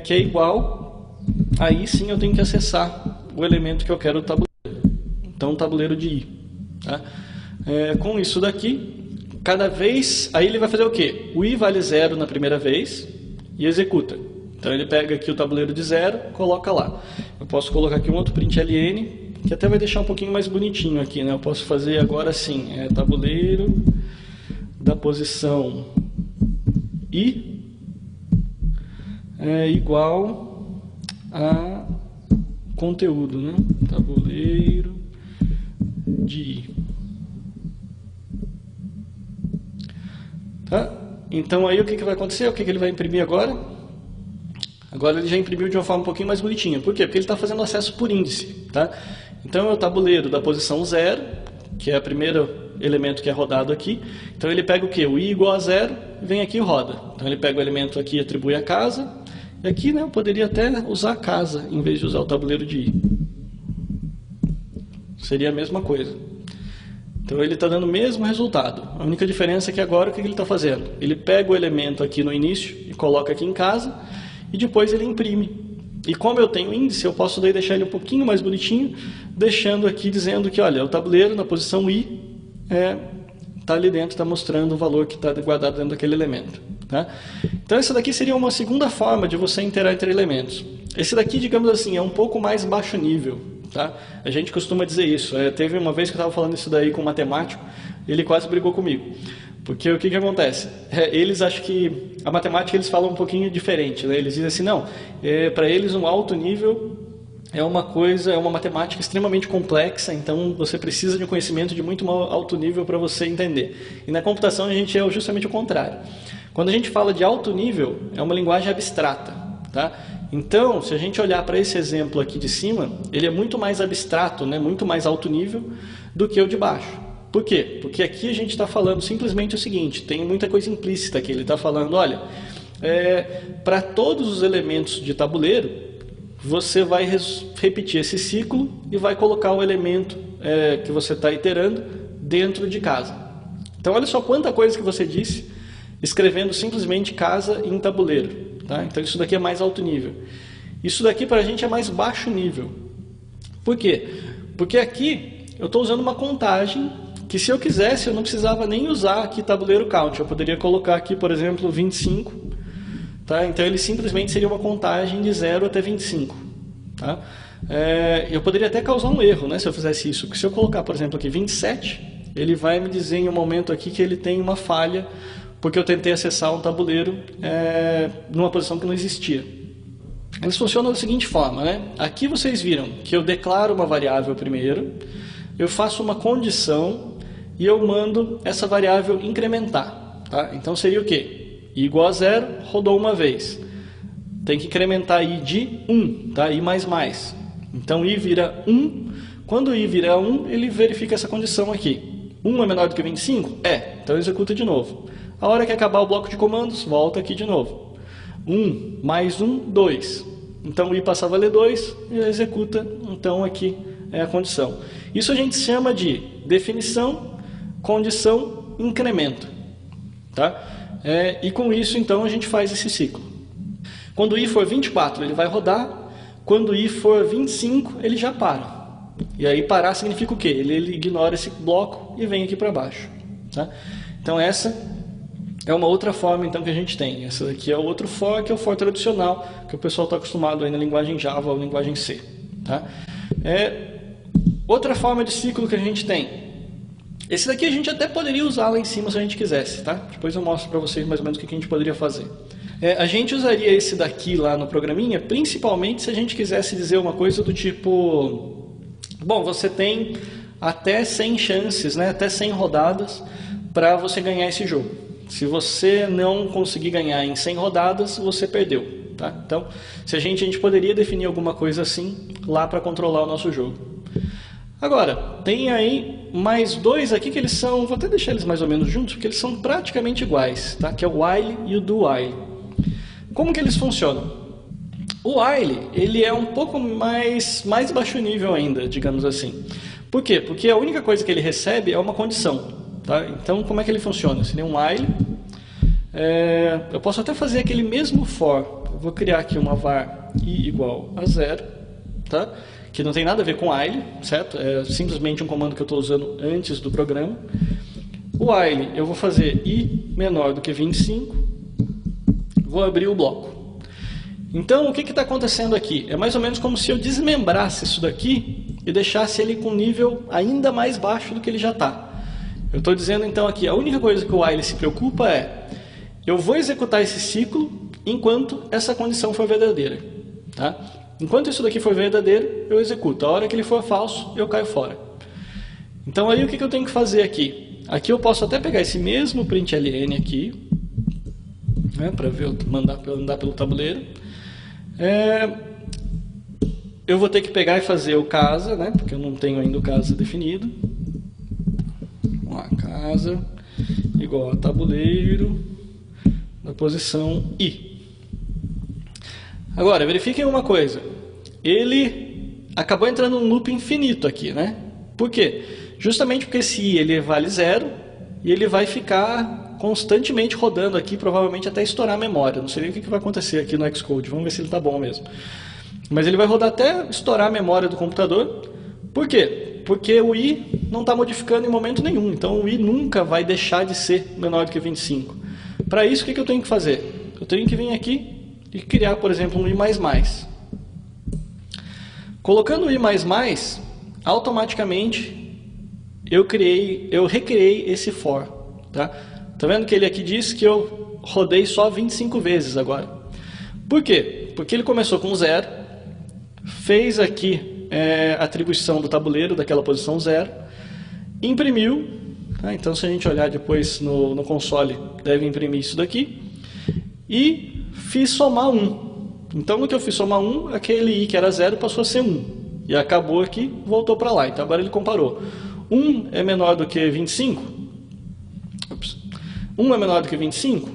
que é igual, aí sim eu tenho que acessar o elemento que eu quero do tabuleiro. Então, tabuleiro de i. Tá? Com isso daqui, cada vez, aí ele vai fazer o quê? O i vale 0 na primeira vez e executa. Então ele pega aqui o tabuleiro de 0, coloca lá. Eu posso colocar aqui um outro println, que até vai deixar um pouquinho mais bonitinho aqui, né? Eu posso fazer agora sim, tabuleiro da posição i igual a conteúdo, né? Tabuleiro de i. Tá? Então aí o que vai acontecer? O que ele vai imprimir agora? Agora ele já imprimiu de uma forma um pouquinho mais bonitinha. Por quê? Porque ele está fazendo acesso por índice. Tá? Então é o tabuleiro da posição 0, que é o primeiro elemento que é rodado aqui. Então ele pega o quê? O i igual a 0, vem aqui e roda. Então ele pega o elemento aqui e atribui a casa. E aqui, né, eu poderia até usar a casa, em vez de usar o tabuleiro de i. Seria a mesma coisa. Então ele está dando o mesmo resultado. A única diferença é que agora o que ele está fazendo? Ele pega o elemento aqui no início e coloca aqui em casa. E depois ele imprime. E como eu tenho índice, eu posso daí deixar ele um pouquinho mais bonitinho, deixando aqui dizendo que, olha, o tabuleiro na posição i está ali dentro, está mostrando o valor que está guardado dentro daquele elemento. Tá? Então essa daqui seria uma segunda forma de você interar entre elementos. Esse daqui, digamos assim, é um pouco mais baixo nível. Tá? A gente costuma dizer isso. Teve uma vez que eu estava falando isso daí com um matemático, ele quase brigou comigo. Porque o que acontece? Eles acham que a matemática eles falam um pouquinho diferente. Né? Eles dizem assim, não, para eles um alto nível é uma matemática extremamente complexa, então você precisa de um conhecimento de muito alto nível para você entender. E na computação a gente é justamente o contrário. Quando a gente fala de alto nível, é uma linguagem abstrata. Tá? Então, se a gente olhar para esse exemplo aqui de cima, ele é muito mais abstrato, né? Muito mais alto nível do que o de baixo. Por quê? Porque aqui a gente está falando simplesmente o seguinte, tem muita coisa implícita aqui. Ele está falando, olha, para todos os elementos de tabuleiro, você vai repetir esse ciclo e vai colocar o elemento que você está iterando dentro de casa. Então, olha só quanta coisa que você disse, escrevendo simplesmente casa em tabuleiro. Tá? Então, isso daqui é mais alto nível. Isso daqui para a gente é mais baixo nível. Por quê? Porque aqui eu estou usando uma contagem que se eu quisesse, eu não precisava nem usar aqui tabuleiro count. Eu poderia colocar aqui, por exemplo, 25. Tá? Então, ele simplesmente seria uma contagem de 0 até 25. Tá? Eu poderia até causar um erro, né, se eu fizesse isso. Porque se eu colocar, por exemplo, aqui 27, ele vai me dizer em um momento aqui que ele tem uma falha, porque eu tentei acessar um tabuleiro numa posição que não existia. Eles funcionam da seguinte forma. Né? Aqui vocês viram que eu declaro uma variável primeiro, eu faço uma condição e eu mando essa variável incrementar. Tá? Então seria o quê? I igual a 0, rodou uma vez. Tem que incrementar i de 1, tá? I mais mais. Então i vira 1. Quando i vira 1, ele verifica essa condição aqui. 1 é menor do que 25? Então executa de novo. A hora que acabar o bloco de comandos, volta aqui de novo. 1 mais 1, 2. Então i passa a valer 2 e executa, então aqui é a condição. Isso a gente chama de definição, condição, incremento. Tá? E com isso, então, a gente faz esse ciclo. Quando i for 24, ele vai rodar. Quando i for 25, ele já para. E aí parar significa o quê? Ele ignora esse bloco e vem aqui para baixo. Tá? Então essa é uma outra forma então, que a gente tem. Essa aqui é o outro for, que é o for tradicional, que o pessoal está acostumado aí na linguagem Java ou linguagem C. Tá? Outra forma de ciclo que a gente tem. Esse daqui a gente até poderia usar lá em cima se a gente quisesse, tá? Depois eu mostro para vocês mais ou menos o que a gente poderia fazer. A gente usaria esse daqui lá no programinha, principalmente se a gente quisesse dizer uma coisa do tipo... Bom, você tem até 100 chances, né? Até 100 rodadas para você ganhar esse jogo. Se você não conseguir ganhar em 100 rodadas, você perdeu. Tá? Então, se a gente poderia definir alguma coisa assim lá para controlar o nosso jogo. Agora, tem aí mais dois aqui que eles são, vou até deixar eles mais ou menos juntos, porque eles são praticamente iguais, tá? Que é o while e o do while. Como que eles funcionam? O while, ele é um pouco mais baixo nível ainda, digamos assim. Por quê? Porque a única coisa que ele recebe é uma condição. Tá? Então, como é que ele funciona? Seria um while, Eu posso até fazer aquele mesmo for. Eu vou criar aqui uma var i igual a 0, tá? Que não tem nada a ver com while, certo? É simplesmente um comando que eu estou usando antes do programa. O while eu vou fazer i menor do que 25, vou abrir o bloco. Então o que está acontecendo aqui? É mais ou menos como se eu desmembrasse isso daqui e deixasse ele com um nível ainda mais baixo do que ele já está. Eu estou dizendo então aqui, a única coisa que o while se preocupa é: eu vou executar esse ciclo enquanto essa condição for verdadeira, tá? Enquanto isso daqui for verdadeiro, eu executo. A hora que ele for falso, eu caio fora. Então aí o que eu tenho que fazer aqui? Aqui eu posso até pegar esse mesmo println aqui, né, para ver, andar pelo tabuleiro. Eu vou ter que pegar e fazer o casa, né, porque eu não tenho ainda o casa definido. Vamos lá, casa igual a tabuleiro da posição i. Agora, verifiquem uma coisa. Ele acabou entrando num loop infinito aqui, né? Por quê? Justamente porque esse i ele vale 0 e ele vai ficar constantemente rodando aqui, provavelmente até estourar a memória. Não sei nem o que vai acontecer aqui no Xcode. Vamos ver se ele está bom mesmo. Mas ele vai rodar até estourar a memória do computador. Por quê? Porque o i não está modificando em momento nenhum. Então o i nunca vai deixar de ser menor do que 25. Para isso, o que eu tenho que fazer? Eu tenho que vir aqui e criar, por exemplo, um i++. Colocando o i++, automaticamente eu recriei esse for. Tá vendo que ele aqui diz que eu rodei só 25 vezes agora. Por quê? Porque ele começou com 0, fez aqui a atribuição do tabuleiro daquela posição 0, imprimiu. Tá? Então, se a gente olhar depois no console, deve imprimir isso daqui. E fiz somar 1. Então, no que eu fiz somar 1, aquele i que era 0 passou a ser 1. E acabou aqui, voltou para lá. Então, agora ele comparou. 1 é menor do que 25? Ups. 1 é menor do que 25?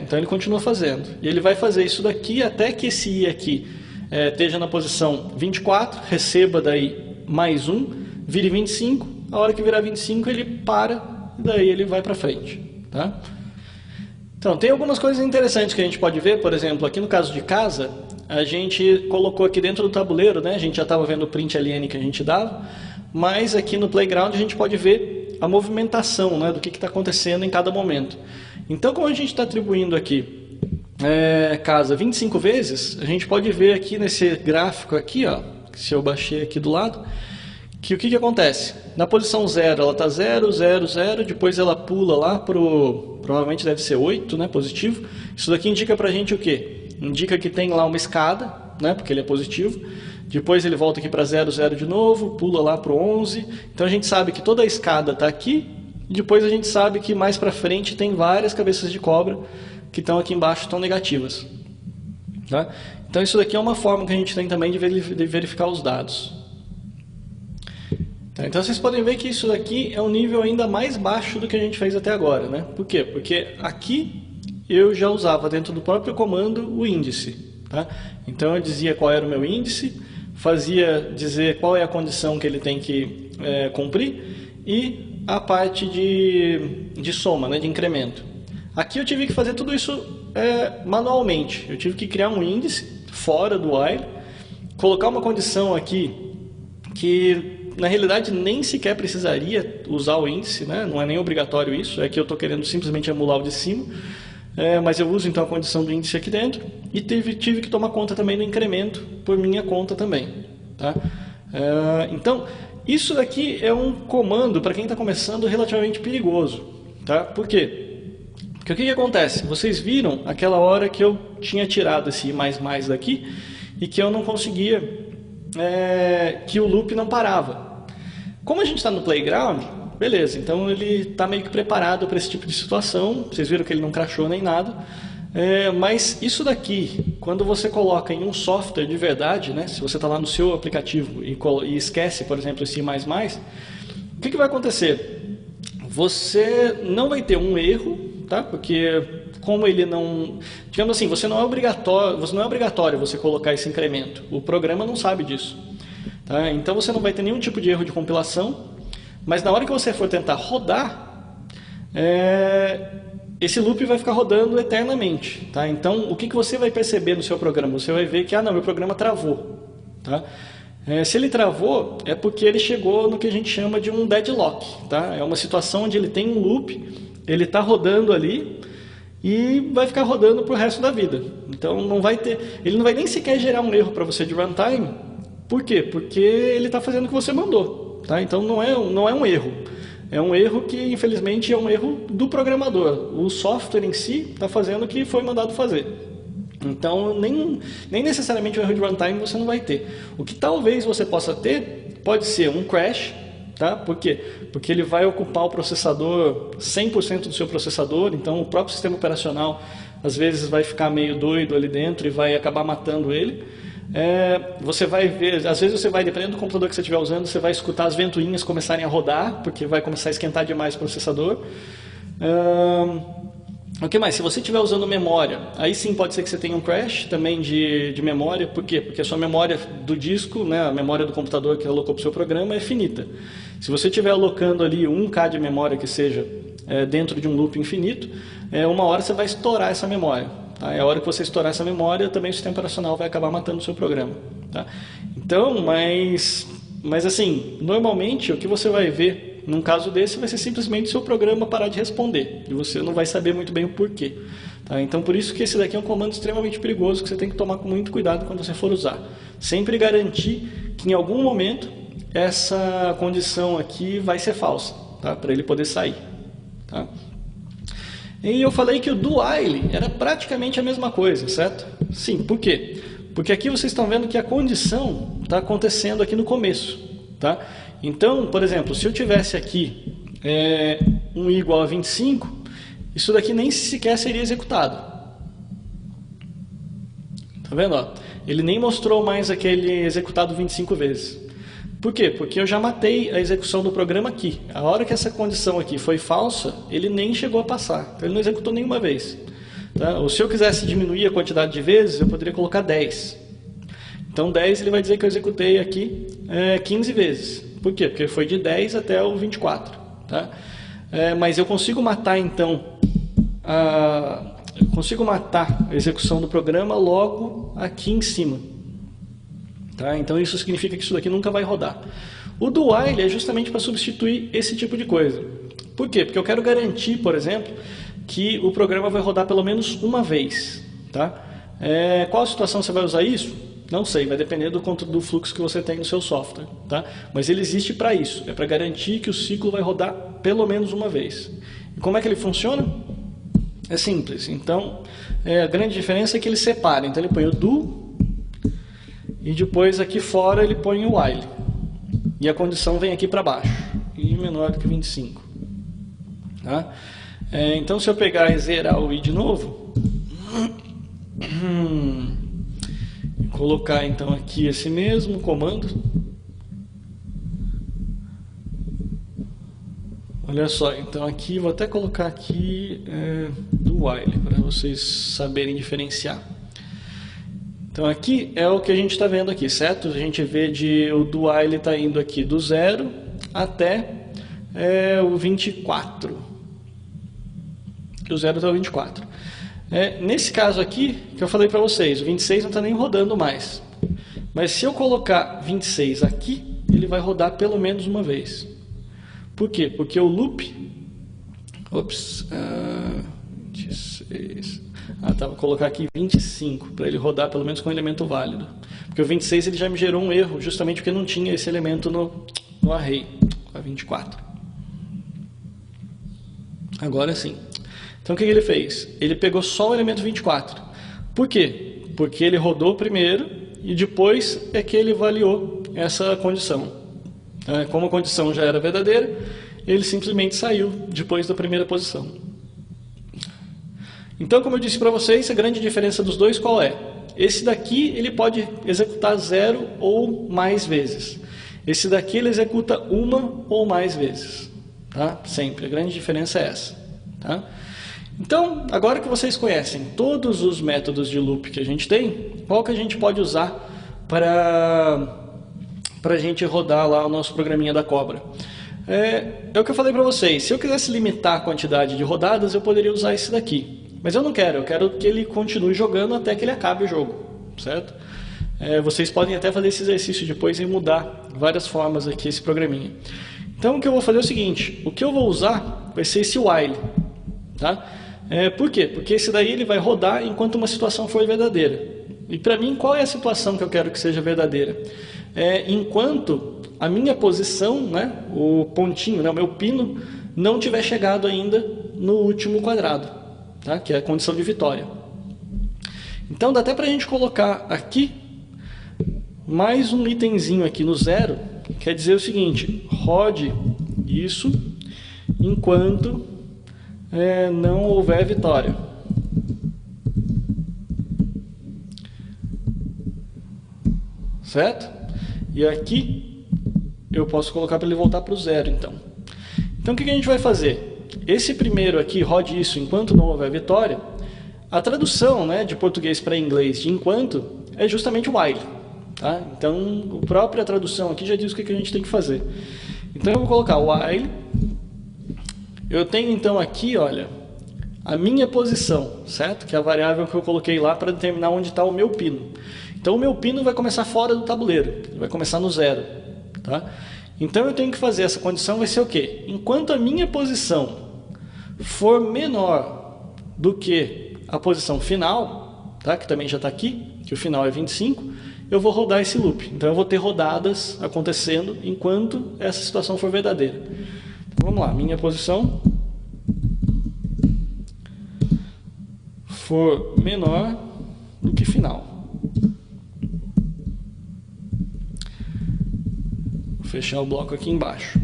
Então ele continua fazendo. E ele vai fazer isso daqui até que esse i aqui esteja na posição 24, receba daí mais 1, vire 25. A hora que virar 25, ele para e daí ele vai para frente. Tá? Então, tem algumas coisas interessantes que a gente pode ver. Por exemplo, aqui no caso de casa, a gente colocou aqui dentro do tabuleiro, né? A gente já estava vendo o println que a gente dava, mas aqui no playground a gente pode ver a movimentação, né, do que está acontecendo em cada momento. Então, como a gente está atribuindo aqui casa 25 vezes, a gente pode ver aqui nesse gráfico aqui, ó, se eu baixei aqui do lado, que o que acontece? Na posição 0, ela está 0, 0, 0, depois ela pula lá para o, provavelmente deve ser 8, né, positivo. Isso daqui indica para a gente o quê? Indica que tem lá uma escada, né, porque ele é positivo. Depois ele volta aqui para 0, 0 de novo, pula lá para o 11. Então a gente sabe que toda a escada está aqui. E depois a gente sabe que mais para frente tem várias cabeças de cobra que estão aqui embaixo, estão negativas. Tá? Então isso daqui é uma forma que a gente tem também de verificar os dados. Tá, então vocês podem ver que isso daqui é um nível ainda mais baixo do que a gente fez até agora, né? Por quê? Porque aqui eu já usava dentro do próprio comando o índice. Tá? Então eu dizia qual era o meu índice, fazia dizer qual é a condição que ele tem que cumprir e a parte de soma, né, de incremento. Aqui eu tive que fazer tudo isso manualmente. Eu tive que criar um índice fora do while, colocar uma condição aqui que na realidade nem sequer precisaria usar o índice, né? Não é nem obrigatório isso, é que eu estou querendo simplesmente emular o de cima, mas eu uso então a condição do índice aqui dentro e tive que tomar conta também do incremento por minha conta também. Tá? Então, isso daqui é um comando para quem está começando relativamente perigoso. Tá? Por quê? Porque o que acontece? Vocês viram aquela hora que eu tinha tirado esse i++ daqui e que eu não conseguia, que o loop não parava. Como a gente está no playground, beleza, então ele está meio que preparado para esse tipo de situação. Vocês viram que ele não crashou nem nada. Mas isso daqui, quando você coloca em um software de verdade, né, se você está lá no seu aplicativo e esquece, por exemplo, esse i++, o que vai acontecer? Você não vai ter um erro, tá? Porque como ele não... Digamos assim, não é obrigatório você colocar esse incremento. O programa não sabe disso. Tá? Então você não vai ter nenhum tipo de erro de compilação, mas na hora que você for tentar rodar, esse loop vai ficar rodando eternamente. Tá? Então, o que você vai perceber no seu programa? Você vai ver que, não, meu programa travou. Tá? Se ele travou, é porque ele chegou no que a gente chama de um deadlock. Tá? É uma situação onde ele tem um loop, ele está rodando ali e vai ficar rodando para o resto da vida. Então ele não vai nem sequer gerar um erro para você de runtime. Por quê? Porque ele está fazendo o que você mandou. Tá? Então não é um erro. É um erro que, infelizmente, é um erro do programador. O software em si está fazendo o que foi mandado fazer. Então, nem necessariamente um erro de runtime você não vai ter. O que talvez você possa ter pode ser um crash. Tá? Por quê? Porque ele vai ocupar o processador, 100% do seu processador, então o próprio sistema operacional às vezes vai ficar meio doido ali dentro e vai acabar matando ele. Você vai ver, às vezes você vai, dependendo do computador que você estiver usando, você vai escutar as ventoinhas começarem a rodar, porque vai começar a esquentar demais o processador. O que mais? Se você estiver usando memória, aí sim pode ser que você tenha um crash também de memória. Por quê? Porque a sua memória do disco, né, a memória do computador que alocou para o seu programa é finita. Se você estiver alocando ali 1K de memória que seja dentro de um loop infinito, uma hora você vai estourar essa memória. Tá? A hora que você estourar essa memória, também o sistema operacional vai acabar matando o seu programa. Tá? Então, mas assim, normalmente o que você vai ver num caso desse vai ser simplesmente o seu programa parar de responder. E você não vai saber muito bem o porquê. Tá? Então, por isso que esse daqui é um comando extremamente perigoso que você tem que tomar com muito cuidado quando você for usar. Sempre garantir que em algum momento essa condição aqui vai ser falsa, tá? Para ele poder sair. Tá? E eu falei que o do while era praticamente a mesma coisa, certo? Sim, por quê? Porque aqui vocês estão vendo que a condição está acontecendo aqui no começo. Tá? Então, por exemplo, se eu tivesse aqui um i igual a 25, isso daqui nem sequer seria executado. Tá vendo? Ó? Ele nem mostrou mais aquele executado 25 vezes. Por quê? Porque eu já matei a execução do programa aqui. A hora que essa condição aqui foi falsa, ele nem chegou a passar. Então ele não executou nenhuma vez. Tá? Ou se eu quisesse diminuir a quantidade de vezes, eu poderia colocar 10. Então 10 ele vai dizer que eu executei aqui 15 vezes. Por quê? Porque foi de 10 até o 24. Tá? Mas eu consigo matar então a execução do programa logo aqui em cima. Tá? Então isso significa que isso daqui nunca vai rodar. O do while é justamente para substituir esse tipo de coisa. Por quê? Porque eu quero garantir, por exemplo, que o programa vai rodar pelo menos uma vez. Tá? Qual situação você vai usar isso? Não sei, vai depender do fluxo que você tem no seu software. Tá? Mas ele existe para isso, é para garantir que o ciclo vai rodar pelo menos uma vez. E como é que ele funciona? É simples. Então, a grande diferença é que ele separa. Então ele põe o do e depois aqui fora ele põe o while. E a condição vem aqui para baixo. I menor do que 25. Tá? Então se eu pegar e zerar o i de novo, colocar então aqui esse mesmo comando. Olha só, então aqui vou até colocar aqui do while para vocês saberem diferenciar. Então aqui é o que a gente está vendo aqui, certo? A gente vê o do while está indo aqui do 0 até o 24. Do 0 até o 24. Nesse caso aqui, que eu falei para vocês, o 26 não está nem rodando mais. Mas se eu colocar 26 aqui, ele vai rodar pelo menos uma vez. Por quê? Porque o loop... 26... vou colocar aqui 25, para ele rodar pelo menos com um elemento válido. Porque o 26 ele já me gerou um erro, justamente porque não tinha esse elemento no array, a 24. Agora sim. Então o que ele fez? Ele pegou só o elemento 24. Por quê? Porque ele rodou primeiro e depois é que ele avaliou essa condição. Como a condição já era verdadeira, ele simplesmente saiu depois da primeira posição. Então, como eu disse para vocês, a grande diferença dos dois qual é? Esse daqui ele pode executar 0 ou mais vezes. Esse daqui ele executa uma ou mais vezes. Tá? Sempre. A grande diferença é essa. Tá? Então, agora que vocês conhecem todos os métodos de loop que a gente tem, qual que a gente pode usar para a gente rodar lá o nosso programinha da cobra? É o que eu falei para vocês, se eu quisesse limitar a quantidade de rodadas, eu poderia usar esse daqui. Mas eu não quero, eu quero que ele continue jogando até que ele acabe o jogo, certo? Vocês podem até fazer esse exercício depois e mudar várias formas aqui esse programinha. Então o que eu vou fazer é o seguinte, o que eu vou usar vai ser esse while, tá? Por quê? Porque esse daí ele vai rodar enquanto uma situação for verdadeira. E para mim, qual é a situação que eu quero que seja verdadeira? Enquanto a minha posição, né, o pontinho, né, o meu pino, não tiver chegado ainda no último quadrado, tá? Que é a condição de vitória. Então dá até para a gente colocar aqui mais um itemzinho aqui no 0, quer dizer o seguinte, rode isso enquanto não houver vitória. Certo? E aqui eu posso colocar para ele voltar para o 0, então. Então o que a gente vai fazer? Esse primeiro aqui, rode isso enquanto não houver vitória, a tradução, né, de português para inglês de enquanto é justamente while. Tá? Então a própria tradução aqui já diz o que a gente tem que fazer. Então eu vou colocar while. Eu tenho então aqui, olha, a minha posição, certo? Que é a variável que eu coloquei lá para determinar onde está o meu pino. Então o meu pino vai começar fora do tabuleiro, ele vai começar no 0, tá? Então eu tenho que fazer essa condição, vai ser o quê? Enquanto a minha posição for menor do que a posição final, tá? Que também já está aqui, que o final é 25, eu vou rodar esse loop. Então eu vou ter rodadas acontecendo enquanto essa situação for verdadeira. Então vamos lá, minha posição for menor do que final. Fechar o bloco aqui embaixo.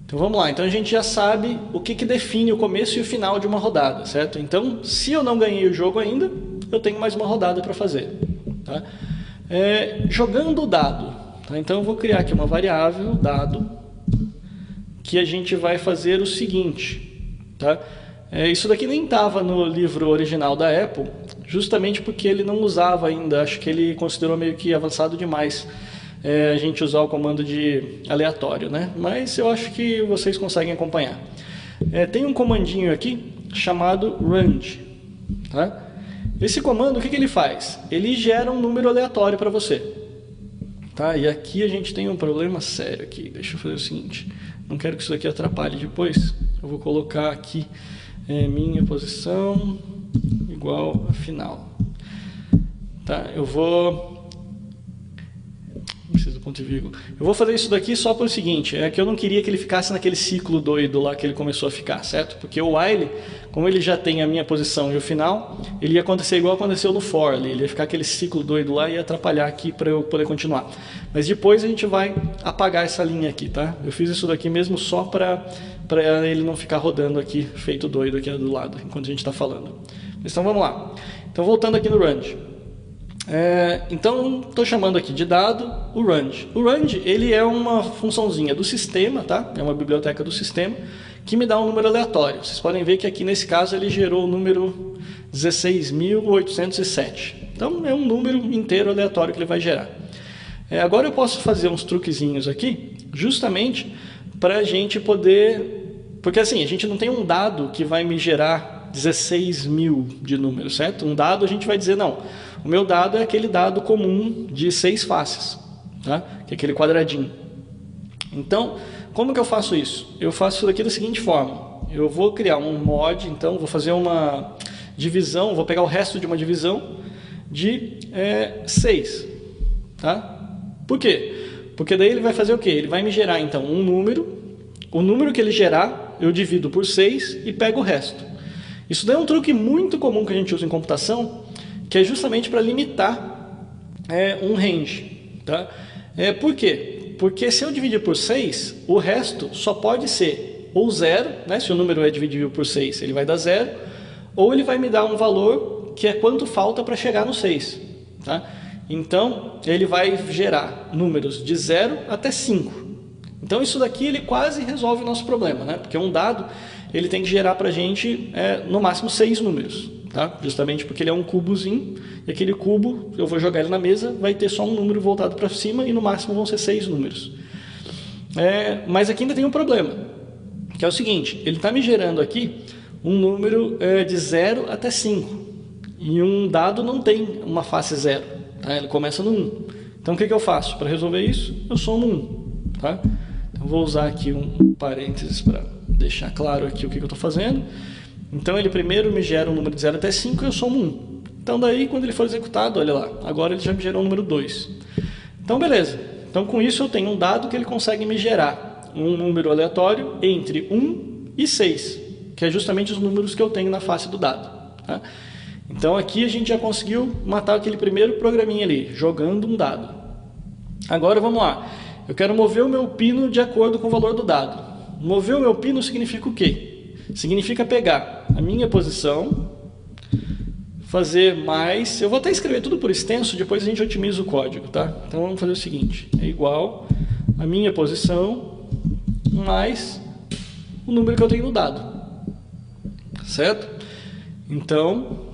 Então vamos lá, então a gente já sabe o que define o começo e o final de uma rodada, certo? Então, se eu não ganhei o jogo ainda, eu tenho mais uma rodada para fazer. Tá? Jogando o dado, tá? Então eu vou criar aqui uma variável, dado, que a gente vai fazer o seguinte. Tá? Isso daqui nem estava no livro original da Apple, justamente porque ele não usava ainda, acho que ele considerou meio que avançado demais a gente usar o comando de aleatório, né? Mas eu acho que vocês conseguem acompanhar. Tem um comandinho aqui chamado range, tá? Esse comando, o que ele faz? Ele gera um número aleatório para você, tá? E aqui a gente tem um problema sério aqui. Deixa eu fazer o seguinte, não quero que isso daqui atrapalhe depois. Eu vou colocar aqui minha posição igual a final, tá? Eu vou preciso do ponto e vírgula. Eu vou fazer isso daqui só pelo seguinte, que eu não queria que ele ficasse naquele ciclo doido lá que ele começou a ficar, certo? Porque o while, como ele já tem a minha posição e o final, ele ia acontecer igual aconteceu no for ali, ele ia ficar aquele ciclo doido lá e ia atrapalhar aqui para eu poder continuar. Mas depois a gente vai apagar essa linha aqui, tá? Eu fiz isso daqui mesmo só para ele não ficar rodando aqui, feito doido aqui do lado, enquanto a gente está falando. Então vamos lá. Então voltando aqui no range. Então estou chamando aqui de dado o range. O range ele é uma funçãozinha do sistema, tá? É uma biblioteca do sistema que me dá um número aleatório. Vocês podem ver que aqui nesse caso ele gerou o número 16.807. Então é um número inteiro aleatório que ele vai gerar. Agora eu posso fazer uns truquezinhos aqui, justamente para a gente poder... Porque assim, a gente não tem um dado que vai me gerar 16.000 de número, certo? Um dado a gente vai dizer, não, o meu dado é aquele dado comum de 6 faces, tá? Que é aquele quadradinho. Então, como que eu faço isso? Eu faço isso daqui da seguinte forma. Eu vou criar um mod, então vou fazer uma divisão, vou pegar o resto de uma divisão de 6, tá? Por quê? Porque daí ele vai fazer o quê? Ele vai me gerar então um número, o número que ele gerar eu divido por 6 e pego o resto. Isso daí é um truque muito comum que a gente usa em computação, que é justamente para limitar um range, tá? Por quê? Porque se eu dividir por 6, o resto só pode ser ou 0, né? Se o número é dividível por 6, ele vai dar 0, ou ele vai me dar um valor que é quanto falta para chegar no 6, tá? Então, ele vai gerar números de 0 até 5. Então, isso daqui ele quase resolve o nosso problema, né? Porque um dado ele tem que gerar para a gente no máximo 6 números, tá? Justamente porque ele é um cubozinho, e aquele cubo, eu vou jogar ele na mesa, vai ter só um número voltado para cima e no máximo vão ser 6 números. Mas aqui ainda tem um problema, que é o seguinte, ele está me gerando aqui um número de 0 até 5, e um dado não tem uma face 0, tá? Ele começa no 1. Então o que eu faço? Para resolver isso, eu somo 1. Tá? Então vou usar aqui um parênteses para deixar claro aqui o que eu estou fazendo. Então ele primeiro me gera um número de 0 até 5 e eu somo 1. Então daí quando ele for executado, olha lá, agora ele já me gerou um número 2. Então beleza. Então com isso eu tenho um dado que ele consegue me gerar um número aleatório entre 1 e 6, que é justamente os números que eu tenho na face do dado. Tá? Então aqui a gente já conseguiu matar aquele primeiro programinha ali, jogando um dado. Agora vamos lá. Eu quero mover o meu pino de acordo com o valor do dado. Mover o meu pino significa o quê? Significa pegar a minha posição, fazer mais... Eu vou até escrever tudo por extenso, depois a gente otimiza o código, tá? Então vamos fazer o seguinte, é igual a minha posição mais o número que eu tenho no dado. Certo? Então...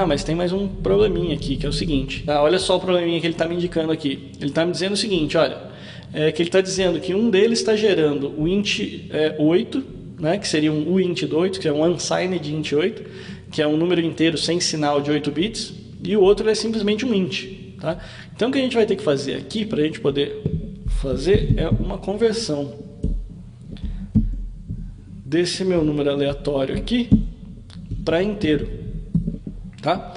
mas tem mais um probleminha aqui, que é o seguinte. Olha só o probleminha que ele está me indicando aqui. Ele está me dizendo o seguinte, olha, que ele está dizendo que um deles está gerando o int 8, né, que seria um uint 8, que é um unsigned int 8, que é um número inteiro sem sinal de 8 bits, e o outro é simplesmente um int. Tá? Então o que a gente vai ter que fazer aqui, para a gente poder fazer, é uma conversão desse meu número aleatório aqui para inteiro. Tá?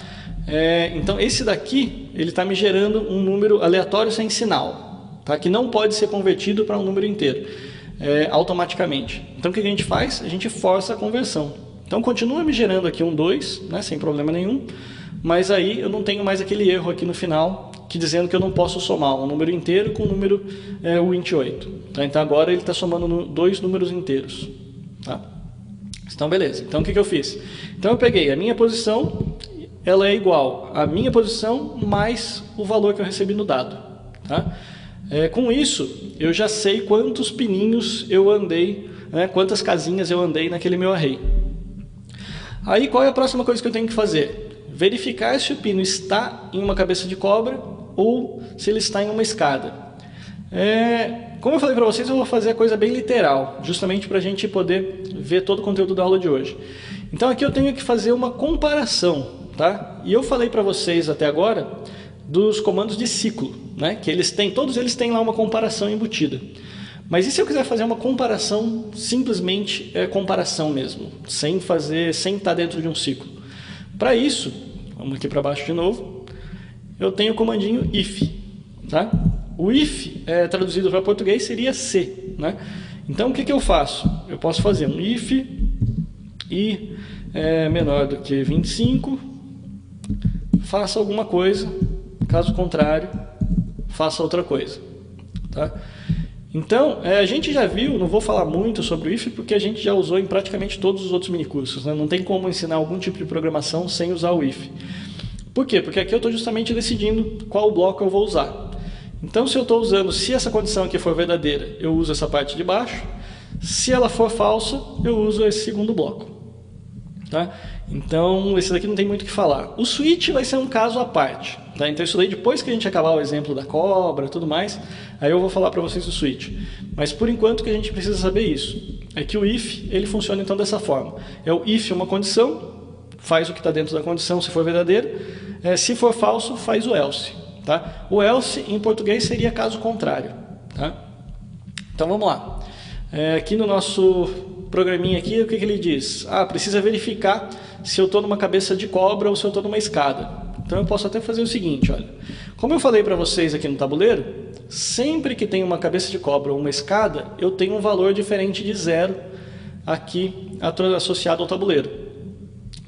Então esse daqui ele está me gerando um número aleatório sem sinal, tá? Que não pode ser convertido para um número inteiro automaticamente. Então o que a gente faz? A gente força a conversão. Então continua me gerando aqui um 2, né, sem problema nenhum, mas aí eu não tenho mais aquele erro aqui no final que dizendo que eu não posso somar um número inteiro com um número uint 8. Tá? Então agora ele está somando dois números inteiros. Tá? Então beleza. Então o que eu fiz? Então eu peguei a minha posição, ela é igual à minha posição mais o valor que eu recebi no dado. Tá? Com isso, eu já sei quantos pininhos eu andei, né, quantas casinhas eu andei naquele meu array. Aí qual é a próxima coisa que eu tenho que fazer? Verificar se o pino está em uma cabeça de cobra ou se ele está em uma escada. Como eu falei para vocês, eu vou fazer a coisa bem literal, justamente para a gente poder ver todo o conteúdo da aula de hoje. Então aqui eu tenho que fazer uma comparação, tá? E eu falei para vocês até agora dos comandos de ciclo, né? Que todos eles têm lá uma comparação embutida. Mas e se eu quiser fazer uma comparação, simplesmente comparação mesmo, sem estar dentro de um ciclo? Para isso, vamos aqui para baixo de novo, eu tenho o comandinho if. Tá? O if, traduzido para português, seria se. Né? Então o que eu faço? Eu posso fazer um if i menor do que 25, faça alguma coisa, caso contrário, faça outra coisa. Tá? Então, a gente já viu, não vou falar muito sobre o if, porque a gente já usou em praticamente todos os outros minicursos. Né? Não tem como ensinar algum tipo de programação sem usar o if. Por quê? Porque aqui eu estou justamente decidindo qual bloco eu vou usar. Então, se eu estou usando, se essa condição aqui for verdadeira, eu uso essa parte de baixo. Se ela for falsa, eu uso esse segundo bloco. Tá? Então, esse daqui não tem muito o que falar. O switch vai ser um caso à parte. Tá? Então, isso daí, depois que a gente acabar o exemplo da cobra e tudo mais, aí eu vou falar para vocês do switch. Mas, por enquanto, o que a gente precisa saber isso é que o if, ele funciona então dessa forma. O if uma condição, faz o que está dentro da condição se for verdadeiro. Se for falso, faz o else. Tá? O else, em português, seria caso contrário. Tá? Então, vamos lá. Aqui no nosso programinha aqui, o que ele diz? Precisa verificar se eu estou numa cabeça de cobra ou se eu estou numa escada. Então eu posso até fazer o seguinte, olha. Como eu falei para vocês aqui no tabuleiro, sempre que tem uma cabeça de cobra ou uma escada, eu tenho um valor diferente de 0 aqui associado ao tabuleiro.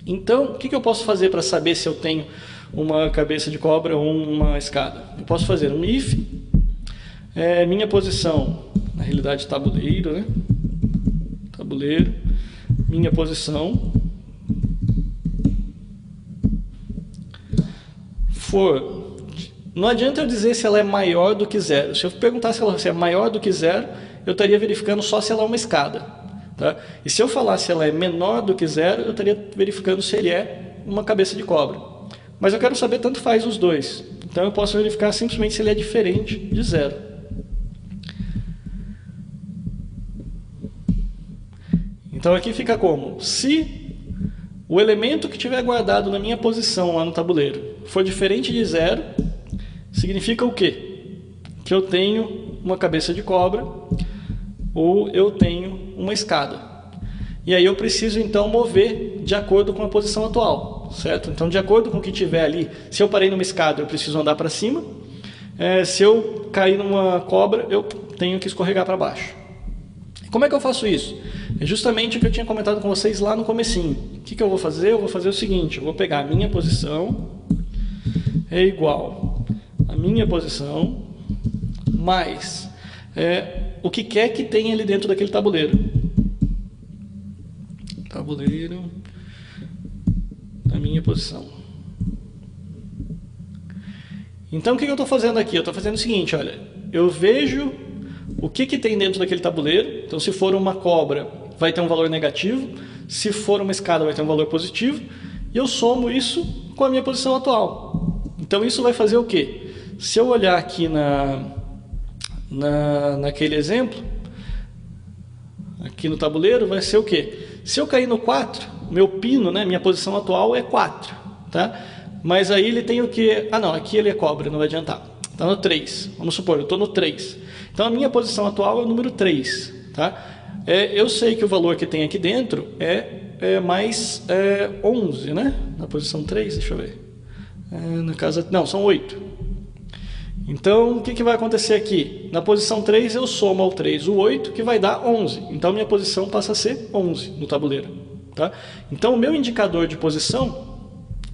Então, o que eu posso fazer para saber se eu tenho uma cabeça de cobra ou uma escada? Eu posso fazer um if, minha posição, na realidade tabuleiro, né? Tabuleiro, minha posição for, não adianta eu dizer se ela é maior do que 0. Se eu perguntar se é maior do que 0, eu estaria verificando só se ela é uma escada. Tá? E se eu falar se ela é menor do que 0, eu estaria verificando se ele é uma cabeça de cobra. Mas eu quero saber, tanto faz os dois. Então eu posso verificar simplesmente se ele é diferente de 0. Então aqui fica como? Se o elemento que tiver guardado na minha posição lá no tabuleiro for diferente de 0, significa o quê? Que eu tenho uma cabeça de cobra ou eu tenho uma escada. E aí eu preciso então mover de acordo com a posição atual, certo? Então de acordo com o que tiver ali, se eu parei numa escada eu preciso andar para cima, se eu cair numa cobra eu tenho que escorregar para baixo. Como é que eu faço isso? É justamente o que eu tinha comentado com vocês lá no comecinho. O que eu vou fazer? Eu vou fazer o seguinte, eu vou pegar a minha posição é igual a minha posição mais o que quer que tenha ali dentro daquele tabuleiro. Tabuleiro da minha posição. Então o que eu estou fazendo aqui? Eu estou fazendo o seguinte, olha, eu vejo o que tem dentro daquele tabuleiro. Então se for uma cobra vai ter um valor negativo, se for uma escada vai ter um valor positivo, e eu somo isso com a minha posição atual. Então isso vai fazer o quê? Se eu olhar aqui naquele exemplo, aqui no tabuleiro vai ser o quê? Se eu cair no 4, meu pino, né, minha posição atual é 4, tá? Mas aí ele tem o quê? Ah não, aqui ele é cobra, não vai adiantar. Está no 3, vamos supor, eu estou no 3. Então a minha posição atual é o número 3, tá? Eu sei que o valor que tem aqui dentro é mais 11, né? Na posição 3, deixa eu ver. Na casa, não, são 8. Então, o que vai acontecer aqui? Na posição 3, eu somo ao 3 o 8, que vai dar 11. Então, minha posição passa a ser 11 no tabuleiro. Tá? Então, o meu indicador de posição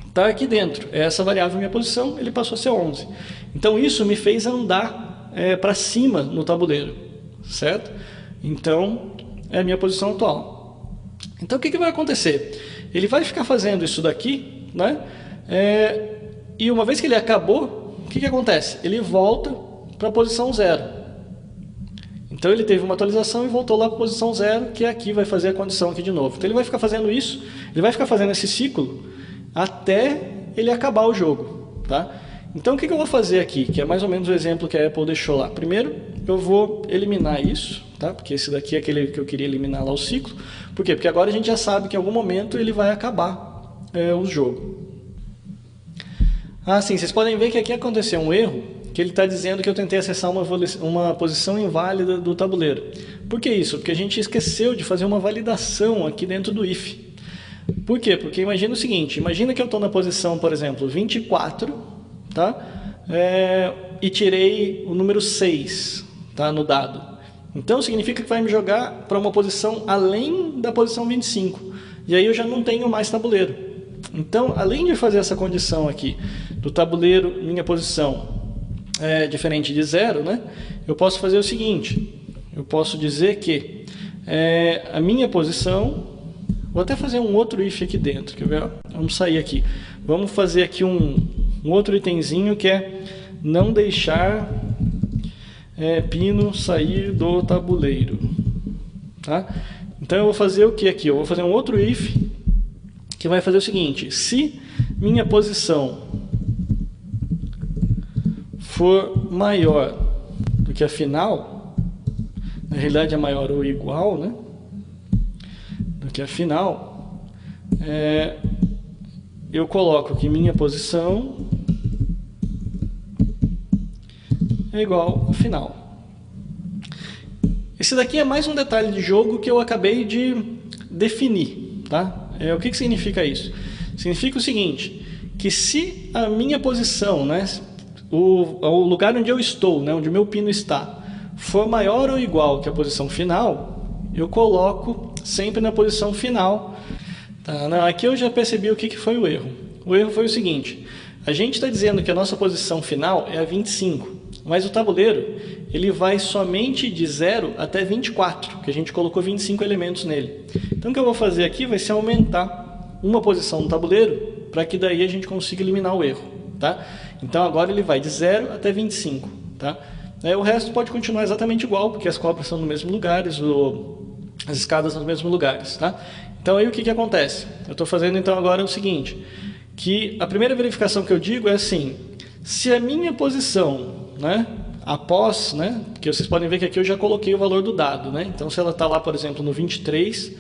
está aqui dentro. Essa variável, minha posição, ele passou a ser 11. Então, isso me fez andar para cima no tabuleiro. Certo? Então, é a minha posição atual. Então, o que vai acontecer? Ele vai ficar fazendo isso daqui, né? E uma vez que ele acabou, o que acontece? Ele volta para a posição 0. Então ele teve uma atualização e voltou lá para a posição 0, que aqui vai fazer a condição aqui de novo. Então ele vai ficar fazendo isso, ele vai ficar fazendo esse ciclo até ele acabar o jogo. Tá? Então o que eu vou fazer aqui, que é mais ou menos o exemplo que a Apple deixou lá. Primeiro eu vou eliminar isso, tá? Porque esse daqui é aquele que eu queria eliminar lá o ciclo. Por quê? Porque agora a gente já sabe que em algum momento ele vai acabar o jogo. Ah, sim, vocês podem ver que aqui aconteceu um erro, que ele está dizendo que eu tentei acessar uma posição inválida do tabuleiro. Por que isso? Porque a gente esqueceu de fazer uma validação aqui dentro do if. Por quê? Porque imagina o seguinte, imagina que eu estou na posição, por exemplo, 24, tá? E tirei o número 6, tá? No dado. Então significa que vai me jogar para uma posição além da posição 25. E aí eu já não tenho mais tabuleiro. Então, além de fazer essa condição aqui do tabuleiro, minha posição é diferente de 0, né? Eu posso fazer o seguinte, eu posso dizer que a minha posição, vou até fazer um outro if aqui dentro, quer ver? Vamos sair aqui, vamos fazer aqui um outro itemzinho que é não deixar pino sair do tabuleiro, tá? Então eu vou fazer o que aqui? Eu vou fazer um outro if que vai fazer o seguinte, se minha posição for maior do que a final, na realidade é maior ou igual, né, do que a final, eu coloco que minha posição é igual à final. Esse daqui é mais um detalhe de jogo que eu acabei de definir, tá? O que significa isso? Significa o seguinte, que se a minha posição, né, o lugar onde eu estou, né, onde o meu pino está, for maior ou igual que a posição final, eu coloco sempre na posição final. Tá? Não, aqui eu já percebi o que foi o erro. O erro foi o seguinte, a gente está dizendo que a nossa posição final é a 25, mas o tabuleiro ele vai somente de 0 até 24, que a gente colocou 25 elementos nele. Então o que eu vou fazer aqui vai ser aumentar uma posição no tabuleiro, para que daí a gente consiga eliminar o erro. Tá? Então agora ele vai de 0 até 25. Tá? O resto pode continuar exatamente igual, porque as cobras são no mesmo lugar, as escadas nos mesmos lugares. Tá? Então aí o que acontece? Eu estou fazendo então agora o seguinte, que a primeira verificação que eu digo é assim, se a minha posição, né, após, né, porque vocês podem ver que aqui eu já coloquei o valor do dado, né, então se ela está lá, por exemplo, no 23,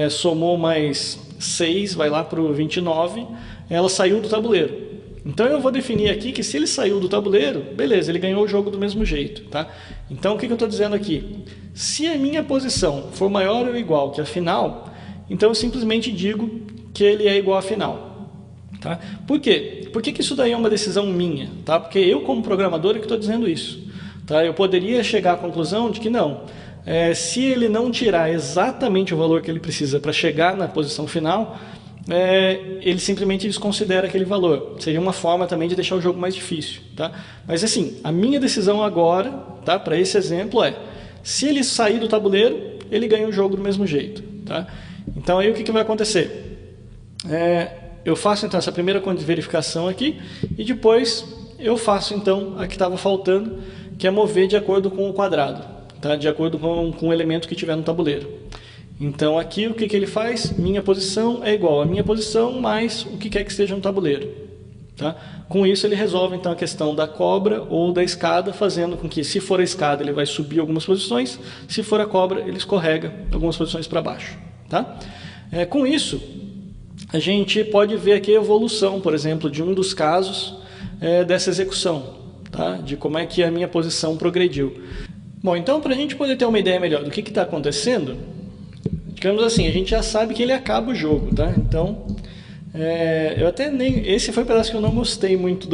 somou mais 6, vai lá para o 29, ela saiu do tabuleiro. Então eu vou definir aqui que se ele saiu do tabuleiro, beleza, ele ganhou o jogo do mesmo jeito. Tá? Então o que eu estou dizendo aqui? Se a minha posição for maior ou igual que a final, então eu simplesmente digo que ele é igual à final. Tá? Por quê? Por que isso daí é uma decisão minha? Tá? Porque eu, como programador, é que estou dizendo isso. Tá? Eu poderia chegar à conclusão de que não. Se ele não tirar exatamente o valor que ele precisa para chegar na posição final, ele simplesmente desconsidera aquele valor. Seria uma forma também de deixar o jogo mais difícil. Tá? Mas assim, a minha decisão agora, tá, para esse exemplo se ele sair do tabuleiro, ele ganha o jogo do mesmo jeito. Tá? Então aí o que vai acontecer? Eu faço então essa primeira verificação aqui e depois eu faço então a que estava faltando, que é mover de acordo com o quadrado, tá? De acordo com o elemento que tiver no tabuleiro. Então aqui o que ele faz? Minha posição é igual a minha posição mais o que quer que esteja no tabuleiro. Tá? Com isso ele resolve então a questão da cobra ou da escada, fazendo com que, se for a escada, ele vai subir algumas posições, se for a cobra, ele escorrega algumas posições para baixo. Tá? Com isso, a gente pode ver aqui a evolução, por exemplo, de um dos casos dessa execução, tá? De como é que a minha posição progrediu. Bom, então para a gente poder ter uma ideia melhor do que está acontecendo, digamos assim, a gente já sabe que ele acaba o jogo, tá? Então, eu até nem... Esse foi um pedaço que eu não gostei muito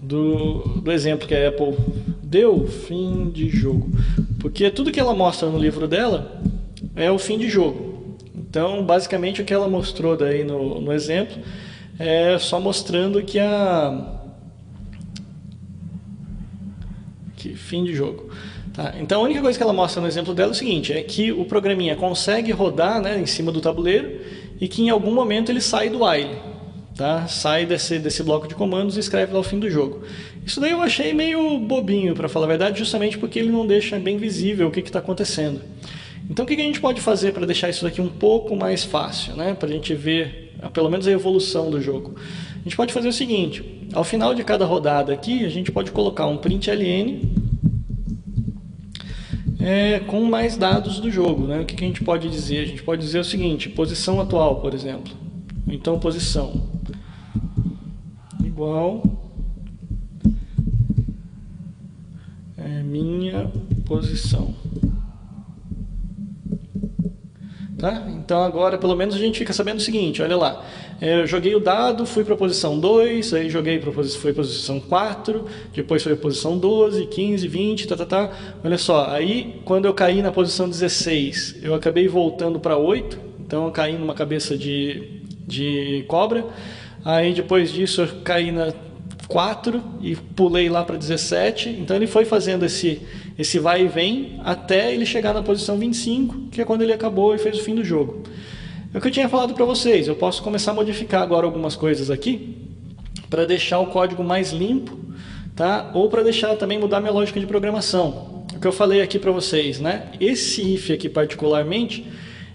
do exemplo que a Apple deu, fim de jogo. Porque tudo que ela mostra no livro dela é o fim de jogo. Então, basicamente, o que ela mostrou daí no exemplo é só mostrando que fim de jogo. Tá? Então, a única coisa que ela mostra no exemplo dela é o seguinte, é que o programinha consegue rodar, né, em cima do tabuleiro e que em algum momento ele sai do while. Tá? Sai desse bloco de comandos e escreve lá o fim do jogo. Isso daí eu achei meio bobinho, para falar a verdade, justamente porque ele não deixa bem visível o que está acontecendo. Então o que a gente pode fazer para deixar isso daqui um pouco mais fácil, né? Para a gente ver pelo menos a evolução do jogo? A gente pode fazer o seguinte, ao final de cada rodada aqui, a gente pode colocar um println com mais dados do jogo. Né? O que a gente pode dizer? A gente pode dizer o seguinte, posição atual, por exemplo. Então posição igual minha posição. Tá? Então agora pelo menos a gente fica sabendo o seguinte, olha lá, eu joguei o dado, fui para a posição 2, aí joguei foi posição 4, depois foi a posição 12, 15, 20, olha só, aí quando eu caí na posição 16, eu acabei voltando para 8, então eu caí numa cabeça de cobra, aí depois disso eu caí na 4 e pulei lá para 17, então ele foi fazendo esse vai e vem até ele chegar na posição 25, que é quando ele acabou e fez o fim do jogo. É o que eu tinha falado para vocês, eu posso começar a modificar agora algumas coisas aqui para deixar o código mais limpo, tá? Ou para deixar também mudar minha lógica de programação. O que eu falei aqui para vocês, né? Esse if aqui particularmente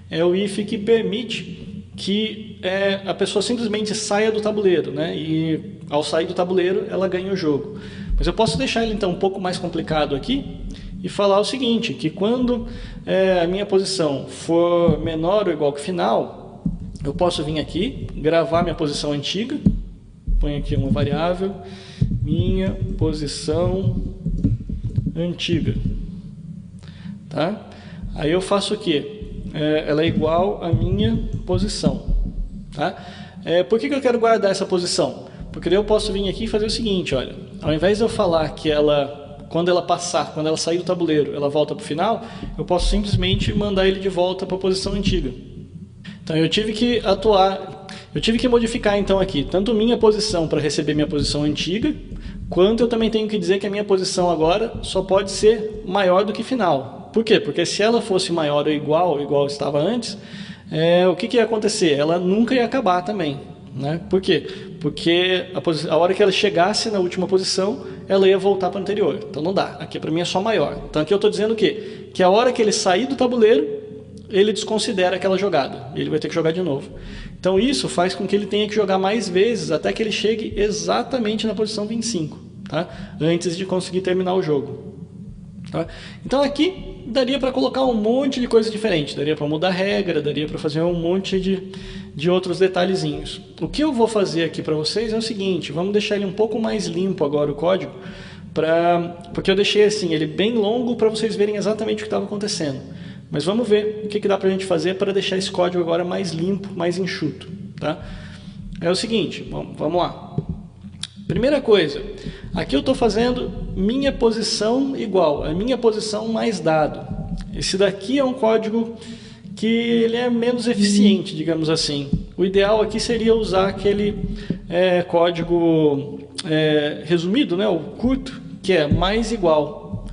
é o if que permite que a pessoa simplesmente saia do tabuleiro, né? E ao sair do tabuleiro ela ganha o jogo. Mas eu posso deixar ele então um pouco mais complicado aqui e falar o seguinte, que quando a minha posição for menor ou igual que final, eu posso vir aqui, gravar minha posição antiga, ponho aqui uma variável, minha posição antiga. Tá? Aí eu faço o quê? Ela é igual à minha posição. Tá? Por que eu quero guardar essa posição? Porque daí eu posso vir aqui e fazer o seguinte, olha, ao invés de eu falar que quando ela sair do tabuleiro, ela volta para o final, eu posso simplesmente mandar ele de volta para a posição antiga. Então eu tive que modificar então aqui, tanto minha posição para receber minha posição antiga, quanto eu também tenho que dizer que a minha posição agora só pode ser maior do que final. Por quê? Porque se ela fosse maior ou igual estava antes, o que ia acontecer? Ela nunca ia acabar também. Né? Por quê? Porque a hora que ela chegasse na última posição, ela ia voltar para a anterior. Então não dá. Aqui para mim é só maior. Então aqui eu estou dizendo o quê? Que a hora que ele sair do tabuleiro, ele desconsidera aquela jogada. E ele vai ter que jogar de novo. Então isso faz com que ele tenha que jogar mais vezes até que ele chegue exatamente na posição 25. Tá? Antes de conseguir terminar o jogo. Tá? Então aqui, daria para colocar um monte de coisa diferente, daria para mudar regra, daria para fazer um monte de outros detalhezinhos. O que eu vou fazer aqui para vocês é o seguinte, vamos deixar ele um pouco mais limpo agora o código, porque eu deixei assim, ele bem longo para vocês verem exatamente o que estava acontecendo. Mas vamos ver o que dá para a gente fazer para deixar esse código agora mais limpo, mais enxuto. Tá? É o seguinte, vamos lá. Primeira coisa, aqui eu estou fazendo minha posição igual, a minha posição mais dado. Esse daqui é um código que ele é menos eficiente, digamos assim. O ideal aqui seria usar aquele código resumido, né, o curto, que é mais igual.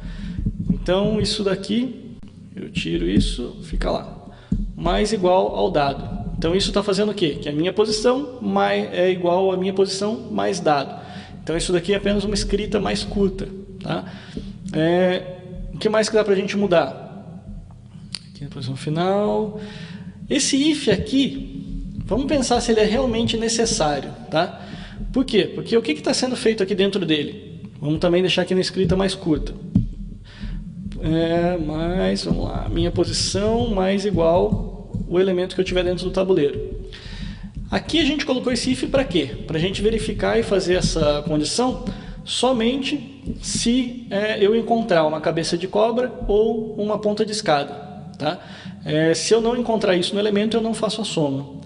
Então isso daqui, eu tiro isso, fica lá, mais igual ao dado. Então isso está fazendo o quê? Que a minha posição é igual à minha posição mais dado. Então isso daqui é apenas uma escrita mais curta. Tá? O que mais que dá para a gente mudar? Aqui na posição final. Esse if aqui, vamos pensar se ele é realmente necessário. Tá? Por quê? Porque o que está sendo feito aqui dentro dele? Vamos também deixar aqui na escrita mais curta. Vamos lá, minha posição mais igual o elemento que eu tiver dentro do tabuleiro. Aqui a gente colocou esse if para quê? Para a gente verificar e fazer essa condição somente se eu encontrar uma cabeça de cobra ou uma ponta de escada. Tá? Se eu não encontrar isso no elemento, eu não faço a soma.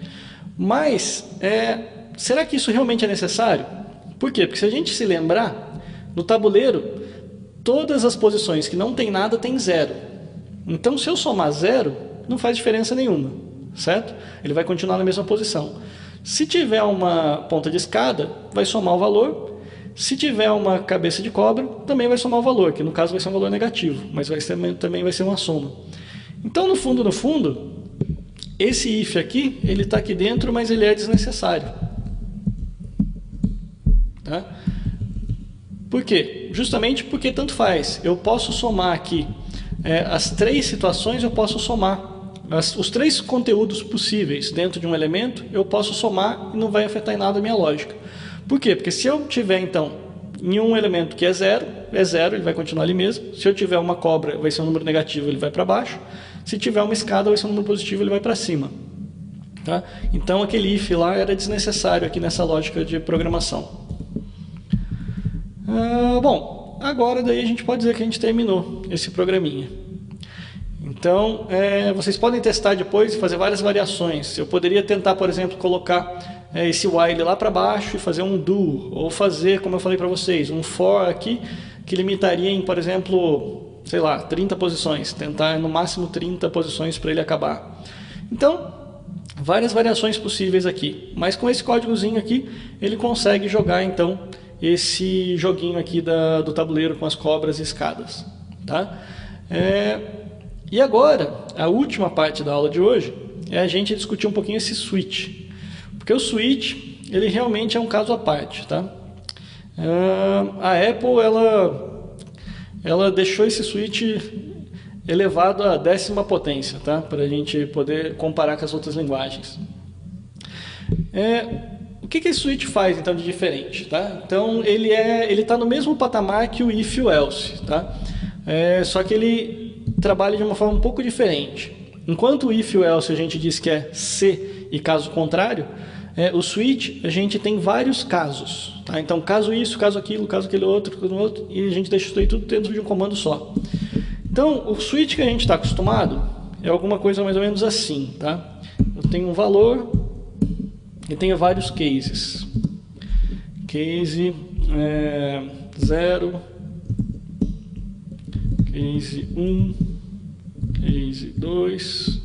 Mas, será que isso realmente é necessário? Por quê? Porque se a gente se lembrar, no tabuleiro, todas as posições que não tem nada tem zero. Então, se eu somar zero, não faz diferença nenhuma, certo? Ele vai continuar na mesma posição. Se tiver uma ponta de escada, vai somar o valor. Se tiver uma cabeça de cobra, também vai somar o valor, que no caso vai ser um valor negativo, mas também vai ser uma soma. Então, no fundo, esse if aqui, ele está aqui dentro, mas ele é desnecessário. Tá? Por quê? Justamente porque tanto faz. Eu posso somar aqui as três situações, eu posso somar. Os três conteúdos possíveis dentro de um elemento, eu posso somar e não vai afetar em nada a minha lógica. Por quê? Porque se eu tiver, então, em um elemento que é zero, ele vai continuar ali mesmo. Se eu tiver uma cobra, vai ser um número negativo, ele vai para baixo. Se tiver uma escada, vai ser um número positivo, ele vai para cima. Tá? Então, aquele if lá era desnecessário aqui nessa lógica de programação. Bom, agora daí a gente pode dizer que a gente terminou esse programinha. Então, vocês podem testar depois e fazer várias variações. Eu poderia tentar, por exemplo, colocar esse while lá para baixo e fazer um do, ou fazer, como eu falei para vocês, um for aqui, que limitaria em, por exemplo, sei lá, 30 posições, tentar no máximo 30 posições para ele acabar. Então, várias variações possíveis aqui, mas com esse códigozinho aqui, ele consegue jogar, então, esse joguinho aqui do tabuleiro com as cobras e escadas. Tá? E agora, a última parte da aula de hoje é a gente discutir um pouquinho esse switch. Porque o switch, ele realmente é um caso à parte. Tá? A Apple, ela deixou esse switch elevado à 10ª potência, tá? Para a gente poder comparar com as outras linguagens. O que esse switch faz, então, de diferente? Tá? Então, ele está no mesmo patamar que o if e o else. Tá? Só que ele trabalha de uma forma um pouco diferente. Enquanto o if e o else a gente diz que é se e caso contrário, o switch a gente tem vários casos. Tá? Então, caso isso, caso aquilo, caso aquele outro, e a gente deixa isso aí tudo dentro de um comando só. Então, o switch que a gente está acostumado é alguma coisa mais ou menos assim. Tá? Eu tenho um valor e tenho vários cases. Case 0, case 1, case 2.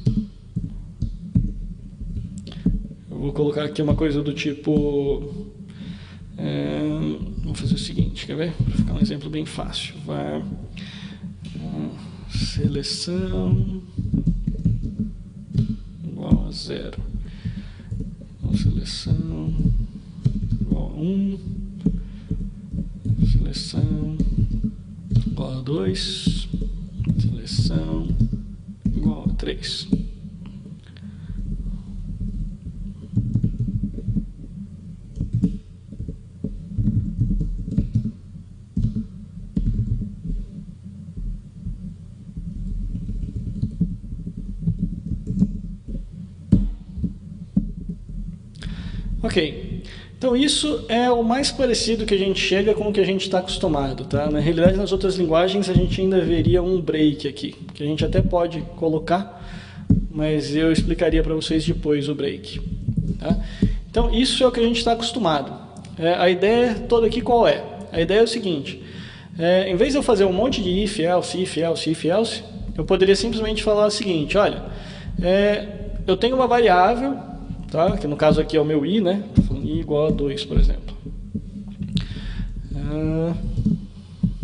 Eu vou colocar aqui uma coisa do tipo... vamos fazer o seguinte, quer ver? Para ficar um exemplo bem fácil. Var seleção igual a 0. Seleção igual a 1. Seleção igual a 2. Seleção igual a 3. Ok. Então isso é o mais parecido que a gente chega com o que a gente está acostumado, tá? Na realidade, nas outras linguagens a gente ainda veria um break aqui, que a gente até pode colocar, mas eu explicaria para vocês depois o break. Tá? Então isso é o que a gente está acostumado. A ideia toda aqui qual é? A ideia é o seguinte, em vez de eu fazer um monte de if, else, if, else, if, else, eu poderia simplesmente falar o seguinte, olha, eu tenho uma variável, tá? Que no caso aqui é o meu i, né? Estou falando i igual a 2, por exemplo.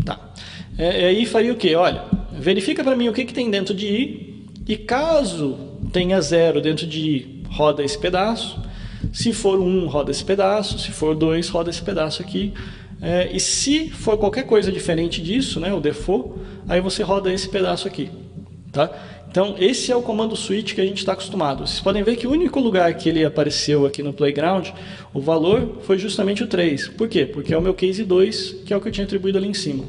Tá. E aí faria o quê? Olha, verifica para mim o que tem dentro de i, e caso tenha 0 dentro de i, roda esse pedaço. Se for 1, roda esse pedaço. Se for 2, roda esse pedaço aqui. E se for qualquer coisa diferente disso, né, o default, aí você roda esse pedaço aqui. Tá? Então, esse é o comando switch que a gente está acostumado. Vocês podem ver que o único lugar que ele apareceu aqui no Playground, o valor foi justamente o 3. Por quê? Porque é o meu case 2, que é o que eu tinha atribuído ali em cima.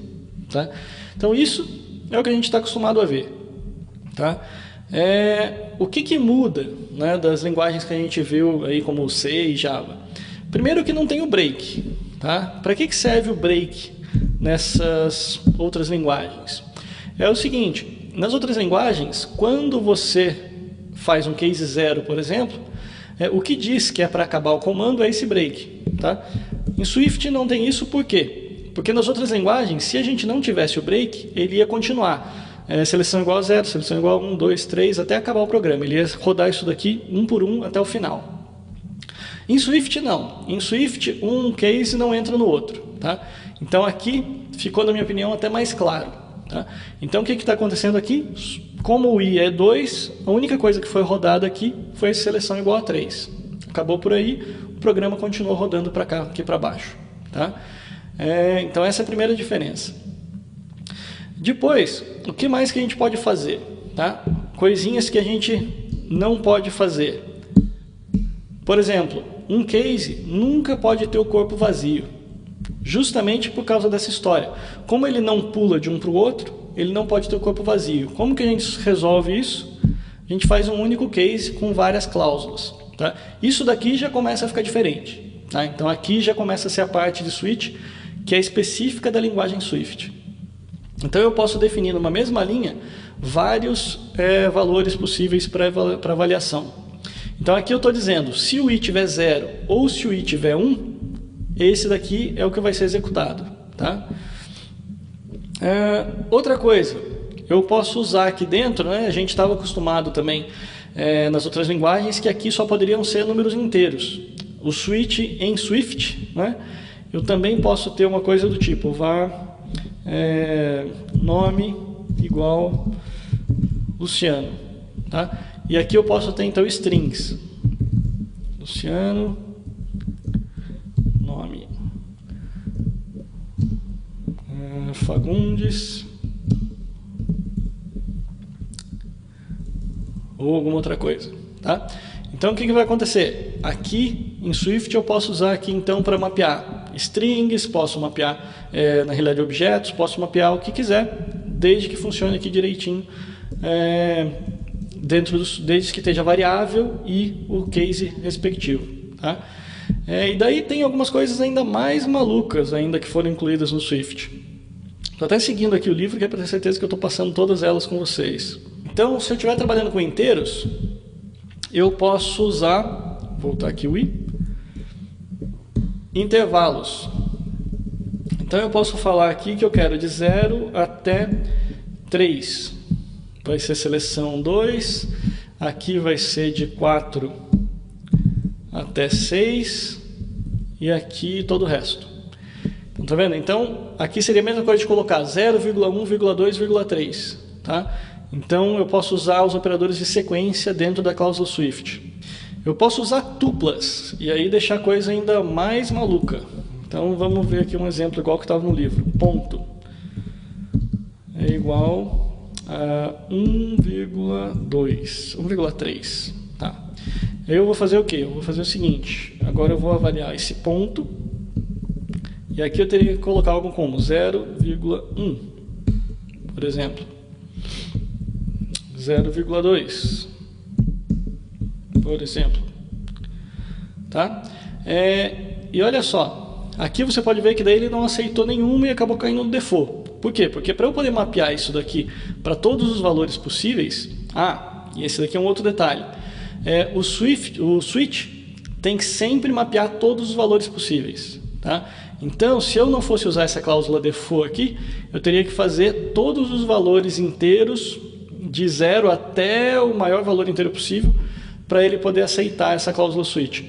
Tá? Então, isso é o que a gente está acostumado a ver. Tá? O que muda, né, das linguagens que a gente viu aí como C e Java? Primeiro que não tem o break. Tá? Para que serve o break nessas outras linguagens? É o seguinte, nas outras linguagens, quando você faz um case 0, por exemplo, o que diz que é para acabar o comando é esse break. Tá? Em Swift não tem isso, por quê? Porque nas outras linguagens, se a gente não tivesse o break, ele ia continuar. Seleção igual a 0, seleção igual a 1, 2, 3, até acabar o programa. Ele ia rodar isso daqui um por um até o final. Em Swift não. Em Swift um case não entra no outro. Tá? Então aqui ficou, na minha opinião, até mais claro. Tá? Então o que está acontecendo aqui? Como o i é 2, a única coisa que foi rodada aqui foi a seleção igual a 3. Acabou por aí, o programa continuou rodando para cá, aqui para baixo. Tá? Então essa é a primeira diferença. Depois, o que mais que a gente pode fazer? Tá? Coisinhas que a gente não pode fazer. Por exemplo, um case nunca pode ter o corpo vazio, justamente por causa dessa história. Como ele não pula de um para o outro, ele não pode ter o corpo vazio. Como que a gente resolve isso? A gente faz um único case com várias cláusulas. Tá? Isso daqui já começa a ficar diferente. Tá? Então aqui já começa a ser a parte de switch que é específica da linguagem Swift. Então eu posso definir numa mesma linha vários valores possíveis para avaliação. Então aqui eu estou dizendo, se o i tiver 0 ou se o i tiver 1, esse daqui é o que vai ser executado. Tá? Outra coisa, eu posso usar aqui dentro, né, a gente estava acostumado também nas outras linguagens que aqui só poderiam ser números inteiros. O switch em Swift, né, eu também posso ter uma coisa do tipo var nome igual Luciano. Tá? E aqui eu posso ter então strings. Luciano, nome, Fagundes, ou alguma outra coisa. Tá? Então o que vai acontecer? Aqui em Swift eu posso usar aqui então para mapear strings, posso mapear na realidade objetos, posso mapear o que quiser, desde que funcione aqui direitinho, desde que esteja variável e o case respectivo. Tá? E daí tem algumas coisas ainda mais malucas ainda que foram incluídas no Swift. Estou até seguindo aqui o livro, que é para ter certeza que eu estou passando todas elas com vocês. Então, se eu estiver trabalhando com inteiros, eu posso usar, voltar aqui o i, intervalos. Então eu posso falar aqui que eu quero de 0 até 3. Vai ser seleção 2. Aqui vai ser de 4 até 6. E aqui todo o resto. Tá vendo? Então aqui seria a mesma coisa de colocar 0,1,2,3. Tá? Então eu posso usar os operadores de sequência dentro da cláusula Swift. Eu posso usar tuplas e aí deixar a coisa ainda mais maluca. Então vamos ver aqui um exemplo igual que estava no livro. Ponto é igual a 1,2, 1,3. Tá. Eu vou fazer o quê? Eu vou fazer o seguinte. Agora eu vou avaliar esse ponto. E aqui eu teria que colocar algo como 0,1, por exemplo. 0,2, por exemplo. Tá? E olha só, aqui você pode ver que daí ele não aceitou nenhuma e acabou caindo no default. Por quê? Porque para eu poder mapear isso daqui para todos os valores possíveis, e esse daqui é um outro detalhe, o switch tem que sempre mapear todos os valores possíveis. Tá? Então, se eu não fosse usar essa cláusula default aqui, eu teria que fazer todos os valores inteiros, de 0 até o maior valor inteiro possível, para ele poder aceitar essa cláusula switch.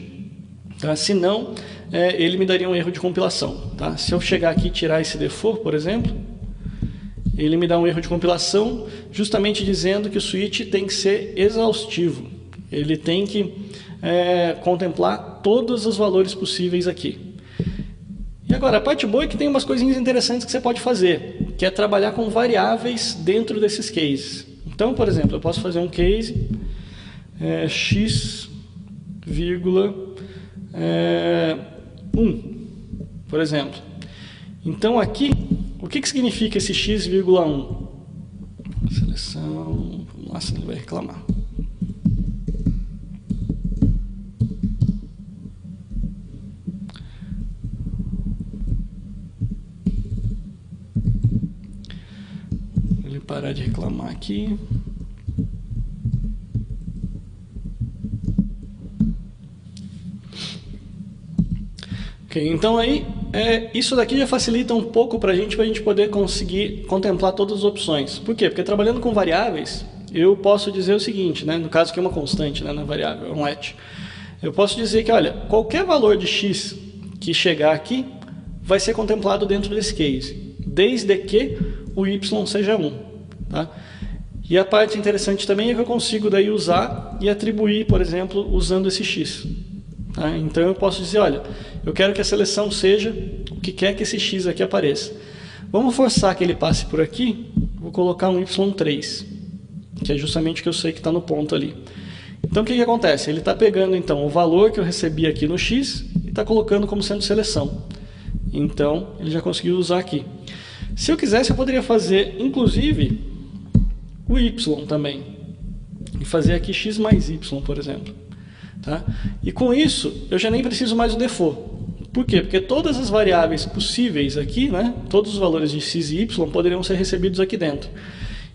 Tá? Senão, ele me daria um erro de compilação. Tá? Se eu chegar aqui e tirar esse default, por exemplo, ele me dá um erro de compilação, justamente dizendo que o switch tem que ser exaustivo. Ele tem que contemplar todos os valores possíveis aqui. E agora, a parte boa é que tem umas coisinhas interessantes que você pode fazer, que é trabalhar com variáveis dentro desses cases. Então, por exemplo, eu posso fazer um case x, 1, por exemplo. Então, aqui, o que significa esse x,1? Seleção, vamos lá, senão ele vai reclamar. Parar de reclamar aqui. Ok, então aí isso daqui já facilita um pouco para a gente poder conseguir contemplar todas as opções. Por quê? Porque trabalhando com variáveis, eu posso dizer o seguinte, né? No caso aqui é uma constante, né? Na variável, é um let. Eu posso dizer que, olha, qualquer valor de x que chegar aqui vai ser contemplado dentro desse case, desde que o y seja 1. Tá? E a parte interessante também é que eu consigo daí usar e atribuir, por exemplo, usando esse x. Tá? Então eu posso dizer, olha, eu quero que a seleção seja o que quer que esse x aqui apareça. Vamos forçar que ele passe por aqui, vou colocar um y3, que é justamente o que eu sei que está no ponto ali. Então o que acontece? Ele está pegando então o valor que eu recebi aqui no x e está colocando como sendo seleção. Então ele já conseguiu usar aqui. Se eu quisesse, eu poderia fazer, inclusive, o y também. E fazer aqui x mais y, por exemplo. Tá? E com isso, eu já nem preciso mais do default. Por quê? Porque todas as variáveis possíveis aqui, né, todos os valores de x e y poderiam ser recebidos aqui dentro.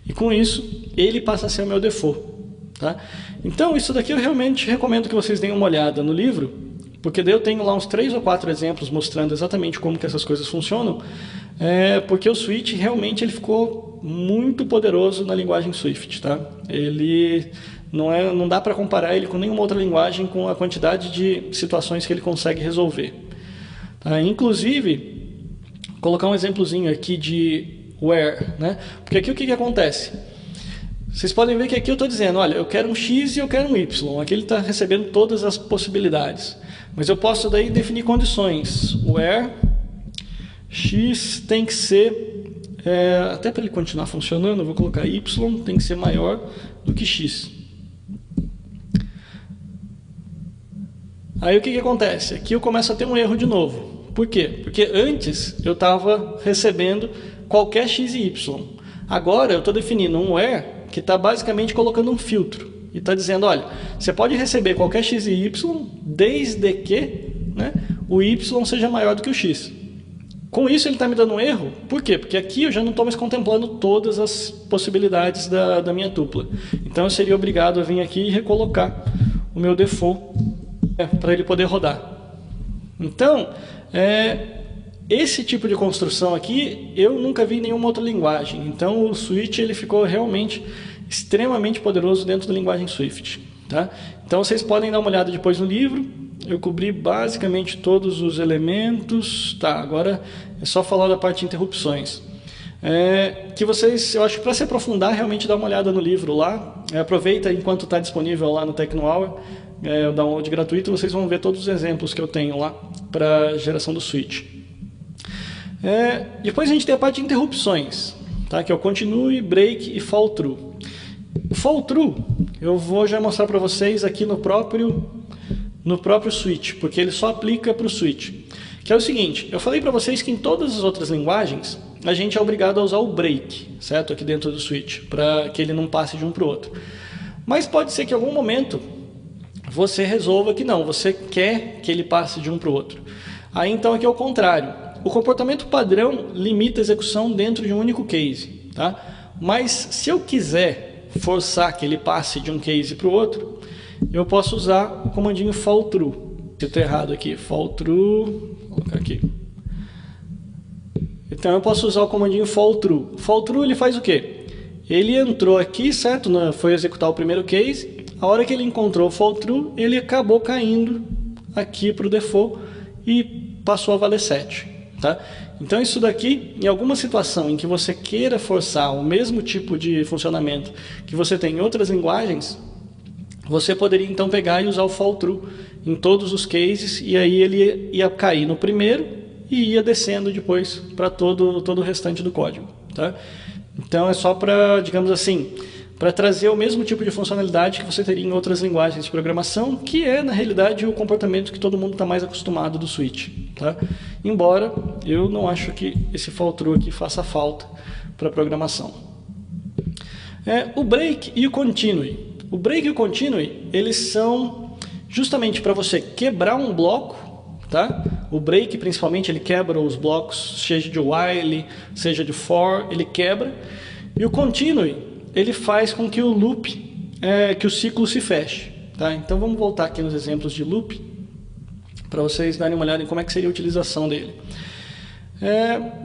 E com isso, ele passa a ser o meu default. Tá? Então, isso daqui eu realmente recomendo que vocês deem uma olhada no livro, porque daí eu tenho lá uns 3 ou 4 exemplos mostrando exatamente como que essas coisas funcionam, porque o switch realmente ele ficou muito poderoso na linguagem Swift. Tá? Ele não dá para comparar ele com nenhuma outra linguagem com a quantidade de situações que ele consegue resolver. Tá? Inclusive, colocar um exemplozinho aqui de where, né? Porque aqui o que acontece? Vocês podem ver que aqui eu estou dizendo, olha, eu quero um x e eu quero um y. Aqui ele está recebendo todas as possibilidades. Mas eu posso daí definir condições. Where x tem que ser, até para ele continuar funcionando, eu vou colocar y tem que ser maior do que x. Aí o que acontece? Aqui eu começo a ter um erro de novo. Por quê? Porque antes eu estava recebendo qualquer x e y. Agora eu estou definindo um where que está basicamente colocando um filtro. E está dizendo, olha, você pode receber qualquer x e y desde que, né, o y seja maior do que o x. Com isso ele está me dando um erro. Por quê? Porque aqui eu já não estou mais contemplando todas as possibilidades da minha tupla. Então eu seria obrigado a vir aqui e recolocar o meu default para ele poder rodar. Então, esse tipo de construção aqui eu nunca vi em nenhuma outra linguagem. Então o Switch ele ficou realmente extremamente poderoso dentro da linguagem Swift. Tá? Então vocês podem dar uma olhada depois no livro. Eu cobri basicamente todos os elementos. Tá, agora é só falar da parte de interrupções. Que vocês, eu acho que para se aprofundar, realmente dá uma olhada no livro lá. Aproveita enquanto está disponível lá no TecnoHour, o download gratuito, vocês vão ver todos os exemplos que eu tenho lá para geração do switch. Depois a gente tem a parte de interrupções, tá? Que é o continue, break e fall true. O fall true eu vou já mostrar para vocês aqui no próprio switch, porque ele só aplica para o switch. Que é o seguinte, eu falei para vocês que em todas as outras linguagens a gente é obrigado a usar o break, certo? Aqui dentro do switch, para que ele não passe de um para o outro. Mas pode ser que em algum momento você resolva que não, você quer que ele passe de um para o outro. Aí então aqui é o contrário. O comportamento padrão limita a execução dentro de um único case, tá? Mas se eu quiser forçar que ele passe de um case para o outro, eu posso usar o comandinho fall true. Se eu estou errado aqui, fall true, vou colocar aqui. Então eu posso usar o comandinho fall true. Fall true ele faz o quê? Ele entrou aqui, certo? Foi executar o primeiro case. A hora que ele encontrou o fall true, ele acabou caindo aqui para o default e passou a valer 7. Tá? Então isso daqui, em alguma situação em que você queira forçar o mesmo tipo de funcionamento que você tem em outras linguagens, você poderia então pegar e usar o fall true em todos os cases, e aí ele ia cair no primeiro e ia descendo depois para todo o restante do código. Tá? Então é só para, digamos assim, para trazer o mesmo tipo de funcionalidade que você teria em outras linguagens de programação, que é, na realidade, o comportamento que todo mundo está mais acostumado do Switch. Tá? Embora eu não acho que esse fall true aqui faça falta para programação. O break e o continue. O break e o continue, eles são justamente para você quebrar um bloco. Tá? O break, principalmente, ele quebra os blocos, seja de while, seja de for, ele quebra. E o continue, ele faz com que o loop, que o ciclo se feche. Tá? Então vamos voltar aqui nos exemplos de loop, para vocês darem uma olhada em como é que seria a utilização dele.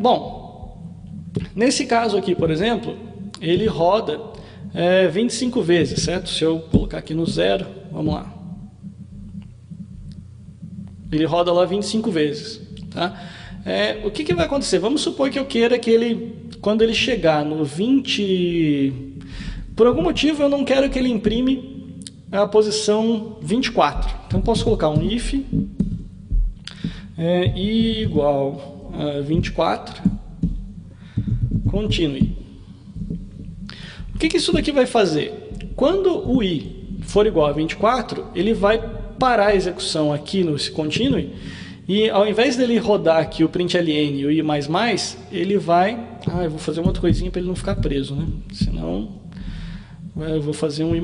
Bom, nesse caso aqui, por exemplo, ele roda 25 vezes, certo? Se eu colocar aqui no 0, vamos lá. Ele roda lá 25 vezes. Tá? O que vai acontecer? Vamos supor que eu queira que ele, quando ele chegar no 20... Por algum motivo eu não quero que ele imprime a posição 24. Então posso colocar um if igual a 24 continue. O que isso daqui vai fazer? Quando o i for igual a 24, ele vai parar a execução aqui no continue, e ao invés dele rodar aqui o println e o i++, ele vai... eu vou fazer uma outra coisinha para ele não ficar preso, né? Senão eu vou fazer um i++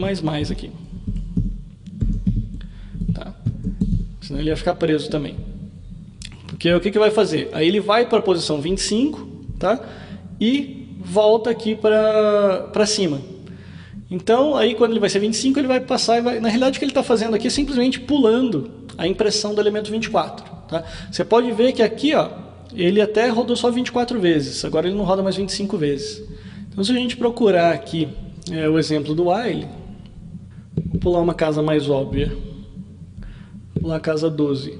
aqui. Tá? Senão ele ia ficar preso também. Porque o que vai fazer? Aí ele vai para a posição 25, tá? E volta aqui para cima. Então, aí quando ele vai ser 25, ele vai passar e vai... Na realidade, o que ele está fazendo aqui é simplesmente pulando a impressão do elemento 24. Tá? Você pode ver que aqui, ó, ele até rodou só 24 vezes. Agora ele não roda mais 25 vezes. Então, se a gente procurar aqui o exemplo do while, vou pular uma casa mais óbvia. Vou pular a casa 12.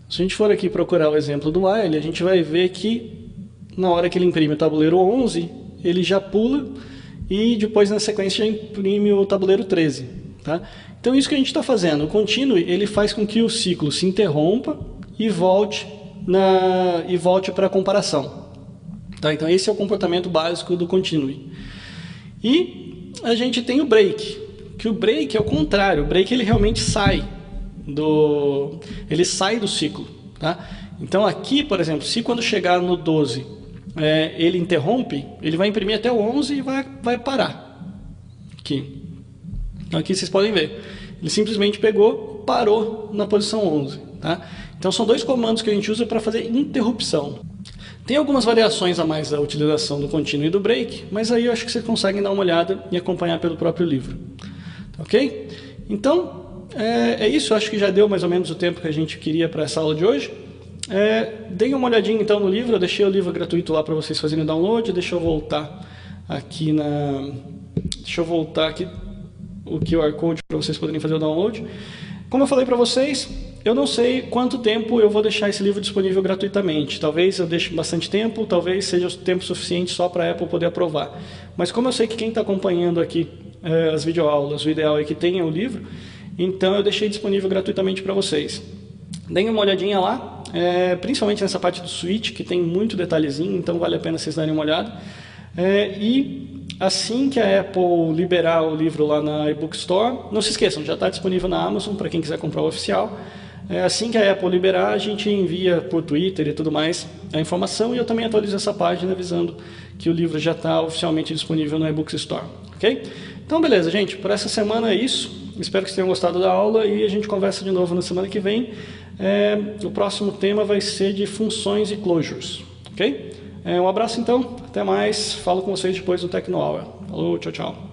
Se a gente for aqui procurar o exemplo do while, a gente vai ver que na hora que ele imprime o tabuleiro 11, ele já pula e depois na sequência já imprime o tabuleiro 13. Tá? Então isso que a gente está fazendo, o continue, ele faz com que o ciclo se interrompa e volte para a comparação. Tá? Então esse é o comportamento básico do continue. E a gente tem o break, que o break é o contrário, o break ele realmente sai do ciclo. Tá? Então aqui, por exemplo, se quando chegar no 12 ele interrompe, ele vai imprimir até o 11 e vai parar. Aqui. Então aqui vocês podem ver, ele simplesmente parou na posição 11. Tá? Então são dois comandos que a gente usa para fazer interrupção. Tem algumas variações a mais da utilização do continue e do break, mas aí eu acho que vocês conseguem dar uma olhada e acompanhar pelo próprio livro. Ok? Então, é isso, eu acho que já deu mais ou menos o tempo que a gente queria para essa aula de hoje. Deem uma olhadinha então no livro, eu deixei o livro gratuito lá para vocês fazerem download. Deixa eu voltar aqui o QR Code para vocês poderem fazer o download. Como eu falei para vocês, eu não sei quanto tempo eu vou deixar esse livro disponível gratuitamente. Talvez eu deixe bastante tempo, talvez seja o tempo suficiente só para a Apple poder aprovar. Mas como eu sei que quem está acompanhando aqui as videoaulas, o ideal é que tenha o livro, então eu deixei disponível gratuitamente para vocês. Deem uma olhadinha lá, principalmente nessa parte do Switch, que tem muito detalhezinho, então vale a pena vocês darem uma olhada. E assim que a Apple liberar o livro lá na iBook Store, não se esqueçam, já está disponível na Amazon para quem quiser comprar o oficial. Assim que a Apple liberar, a gente envia por Twitter e tudo mais a informação, e eu também atualizo essa página avisando que o livro já está oficialmente disponível no iBook Store. Ok? Então beleza, gente, por essa semana é isso. Espero que vocês tenham gostado da aula e a gente conversa de novo na semana que vem. O próximo tema vai ser de funções e closures, ok? Um abraço então, até mais, falo com vocês depois no Tecno Hour. Falou, tchau, tchau.